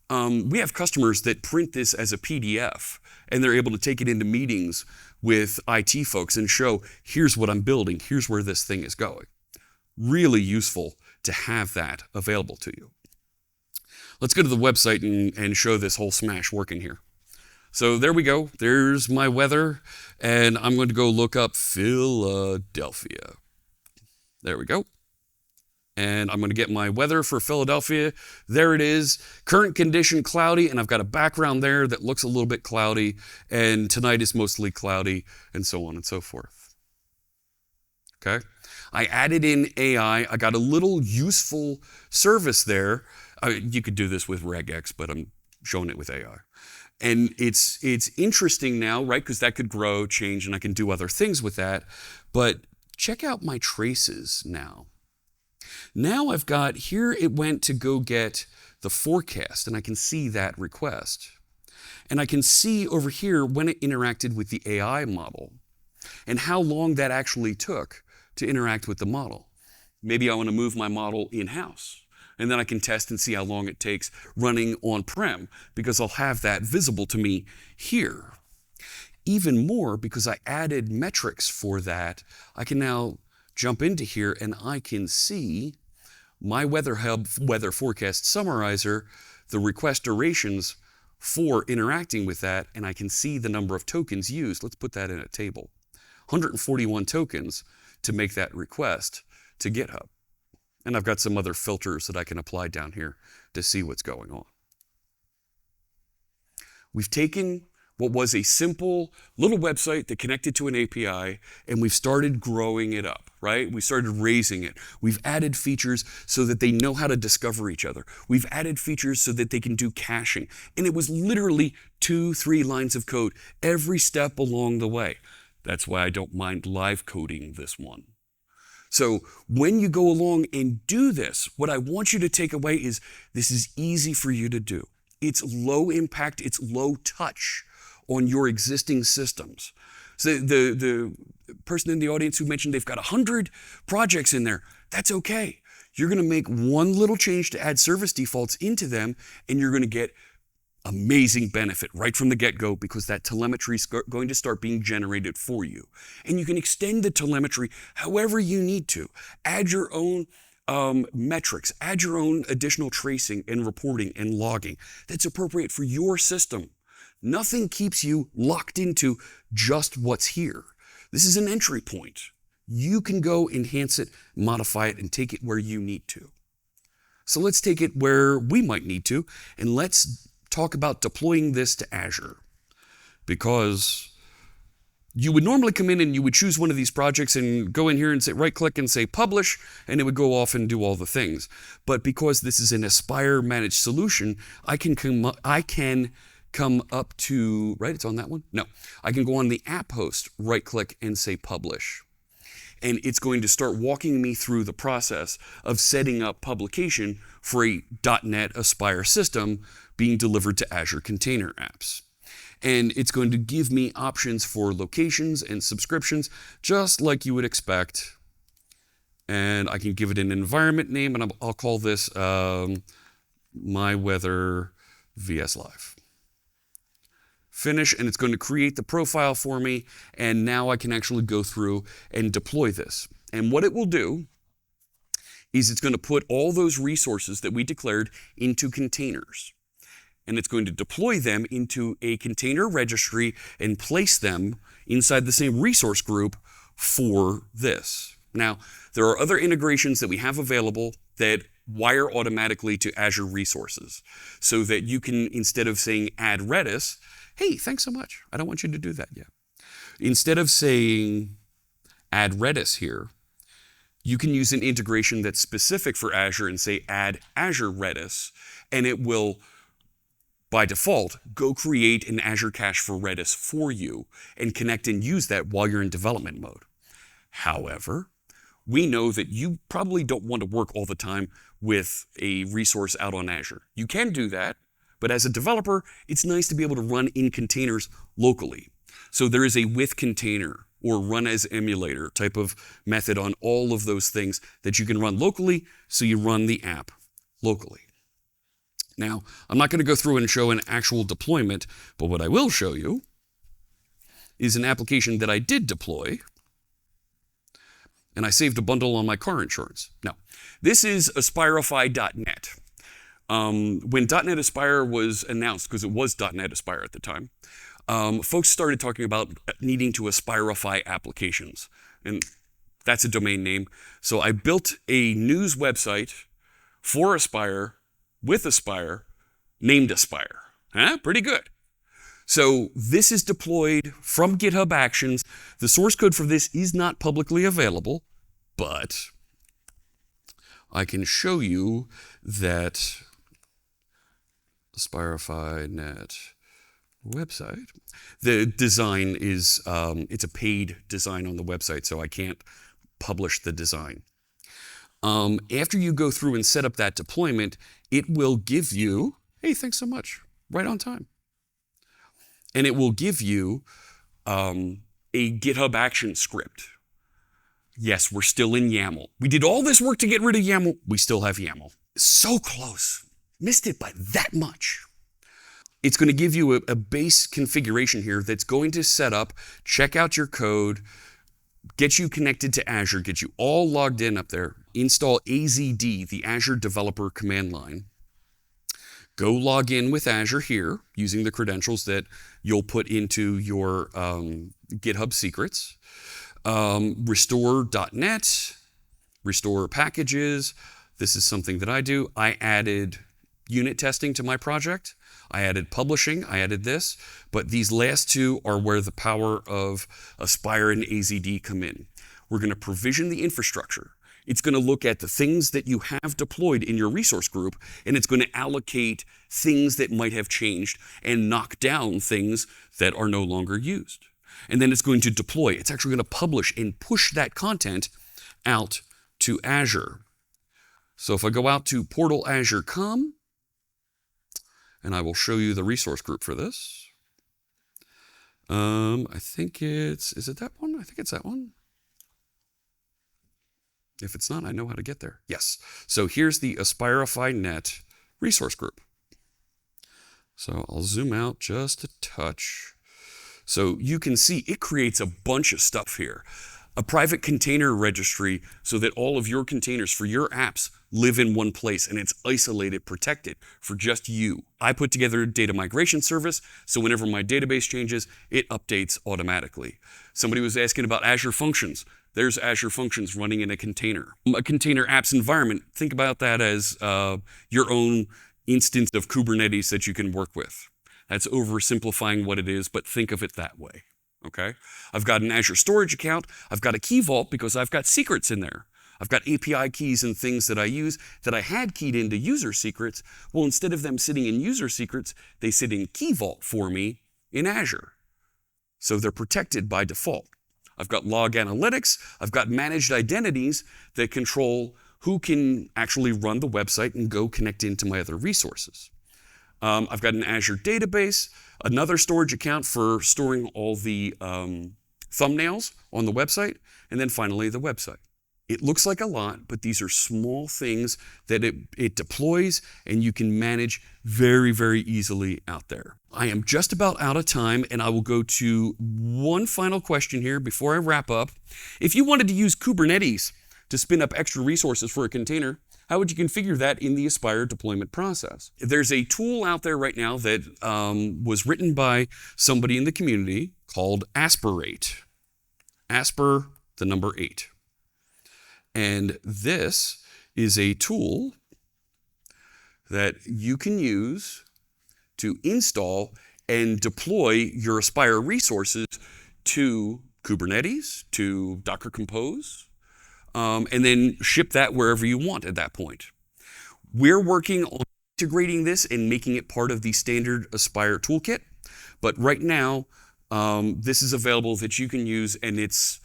We have customers that print this as a PDF, and they're able to take it into meetings with IT folks and show, here's what I'm building, here's where this thing is going. Really useful to have that available to you. Let's go to the website and show this whole smash working here. So there we go. There's my weather, and I'm going to go look up Philadelphia. There we go. And I'm going to get my weather for Philadelphia. There it is. Current condition cloudy, and I've got a background there that looks a little bit cloudy, and tonight is mostly cloudy, and so on and so forth. Okay? I added in AI. I got a little useful service there. You could do this with regex, but I'm showing it with AI. And it's interesting now, right? Because that could grow, change, and I can do other things with that. But check out my traces now. Now I've got, here it went to go get the forecast, and I can see that request. And I can see over here when it interacted with the AI model and how long that actually took to interact with the model. Maybe I want to move my model in-house. And then I can test and see how long it takes running on-prem, because I'll have that visible to me here. Even more, because I added metrics for that, I can now jump into here and I can see my WeatherHub weather forecast summarizer, the request durations for interacting with that, and I can see the number of tokens used. Let's put that in a table. 141 tokens to make that request to GitHub. And I've got some other filters that I can apply down here to see what's going on. We've taken what was a simple little website that connected to an API, and we've started growing it up, right? We started raising it. We've added features so that they know how to discover each other. We've added features so that they can do caching. And it was literally 2-3 lines of code every step along the way. That's why I don't mind live coding this one. So when you go along and do this, what I want you to take away is this is easy for you to do. It's low impact, it's low touch on your existing systems. So the person in the audience who mentioned they've got 100 projects in there, that's okay. You're going to make one little change to add service defaults into them, and you're going to get amazing benefit right from the get-go, because that telemetry is going to start being generated for you. And you can extend the telemetry however you need to. Add your own metrics, add your own additional tracing and reporting and logging that's appropriate for your system. Nothing keeps you locked into just what's here. This is an entry point. You can go enhance it, modify it, and take it where you need to. So let's take it where we might need to, and let's talk about deploying this to Azure. Because you would normally come in and you would choose one of these projects and go in here and say right-click and say publish, and it would go off and do all the things. But because this is an Aspire managed solution, I can come up to, right, it's on that one? No. I can go on the app host, right-click, and say publish. And it's going to start walking me through the process of setting up publication for a .NET Aspire system being delivered to Azure Container Apps. And it's going to give me options for locations and subscriptions, just like you would expect. And I can give it an environment name, and I'll call this My Weather VS Live. Finish, and it's going to create the profile for me, and now I can actually go through and deploy this. And what it will do is it's going to put all those resources that we declared into containers. And it's going to deploy them into a container registry and place them inside the same resource group for this. Now, there are other integrations that we have available that wire automatically to Azure resources, so that you can, instead of saying add Redis, hey, thanks so much, I don't want you to do that yet. Instead of saying add Redis here, you can use an integration that's specific for Azure and say add Azure Redis, and it will, by default, go create an Azure cache for Redis for you and connect and use that while you're in development mode. However, we know that you probably don't want to work all the time with a resource out on Azure. You can do that, but as a developer, it's nice to be able to run in containers locally. So there is a with container or run as emulator type of method on all of those things that you can run locally, so you run the app locally. Now, I'm not going to go through and show an actual deployment, but what I will show you is an application that I did deploy, and I saved a bundle on my car insurance. Now, this is Aspirify.net. When .NET Aspire was announced, because it was .NET Aspire at the time, folks started talking about needing to Aspirify applications, and that's a domain name. So I built a news website for Aspire with Aspire named Aspire. Pretty good. So this is deployed from GitHub Actions. The source code for this is not publicly available, but I can show you that Aspirify.net website. The design is, it's a paid design on the website, so I can't publish the design. After you go through and set up that deployment, it will give you, hey, thanks so much, right on time. And it will give you a GitHub action script. Yes, we're still in YAML. We did all this work to get rid of YAML. We still have YAML. So close. Missed it by that much. It's going to give you a base configuration here that's going to set up, check out your code, get you connected to Azure, get you all logged in up there, install AZD, the Azure Developer Command Line. Go log in with Azure here using the credentials that you'll put into your GitHub secrets. Restore.net, restore packages. This is something that I do. I added unit testing to my project. I added publishing, I added this, but these last two are where the power of Aspire and AZD come in. We're going to provision the infrastructure. It's going to look at the things that you have deployed in your resource group, and it's going to allocate things that might have changed and knock down things that are no longer used. And then it's going to deploy. It's actually going to publish and push that content out to Azure. So if I go out to portal Azure.com, and I will show you the resource group for this. I think is it that one? I think it's that one. If it's not, I know how to get there. Yes. So here's the Aspirify.net resource group. So I'll zoom out just a touch. So you can see it creates a bunch of stuff here. A private container registry so that all of your containers for your apps live in one place and it's isolated, protected for just you. I put together a data migration service, so whenever my database changes, it updates automatically. Somebody was asking about Azure Functions. There's Azure Functions running in a container. A container apps environment, think about that as your own instance of Kubernetes that you can work with. That's oversimplifying what it is, but think of it that way. Okay, I've got an Azure storage account. I've got a key vault because I've got secrets in there. I've got API keys and things that I use that I had keyed into user secrets. Well, instead of them sitting in user secrets, they sit in key vault for me in Azure. So they're protected by default. I've got log analytics. I've got managed identities that control who can actually run the website and go connect into my other resources. I've got an Azure database, another storage account for storing all the thumbnails on the website, and then finally the website. It looks like a lot, but these are small things that it deploys and you can manage very, very easily out there. I am just about out of time, and I will go to one final question here before I wrap up. If you wanted to use Kubernetes to spin up extra resources for a container, how would you configure that in the Aspire deployment process? There's a tool out there right now that was written by somebody in the community called Aspirate. Asper, the number 8. And this is a tool that you can use to install and deploy your Aspire resources to Kubernetes, to Docker Compose, and then ship that wherever you want at that point. We're working on integrating this and making it part of the standard Aspire toolkit, but right now, this is available that you can use, and it's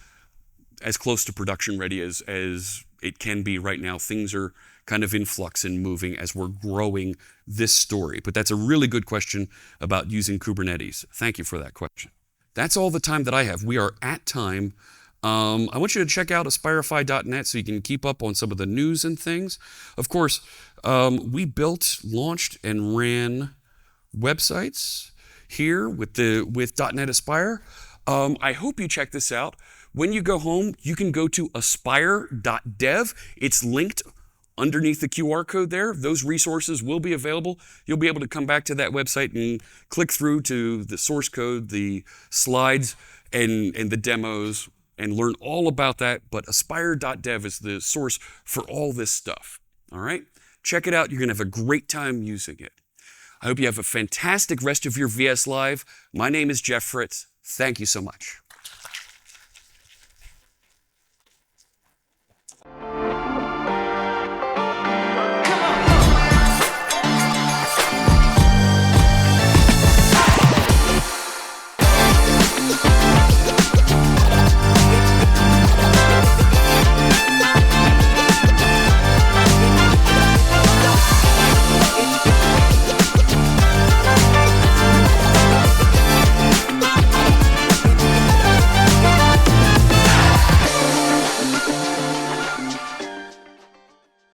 as close to production ready as it can be right now. Things are kind of in flux and moving as we're growing this story. But that's a really good question about using Kubernetes. Thank you for that question. That's all the time that I have. We are at time. I want you to check out Aspirify.net so you can keep up on some of the news and things. Of course, we built, launched, and ran websites here with .NET Aspire. I hope you check this out. When you go home, you can go to aspire.dev. It's linked underneath the QR code there. Those resources will be available. You'll be able to come back to that website and click through to the source code, the slides, and the demos, and learn all about that. But aspire.dev is the source for all this stuff. All right? Check it out. You're going to have a great time using it. I hope you have a fantastic rest of your VS Live. My name is Jeff Fritz. Thank you so much.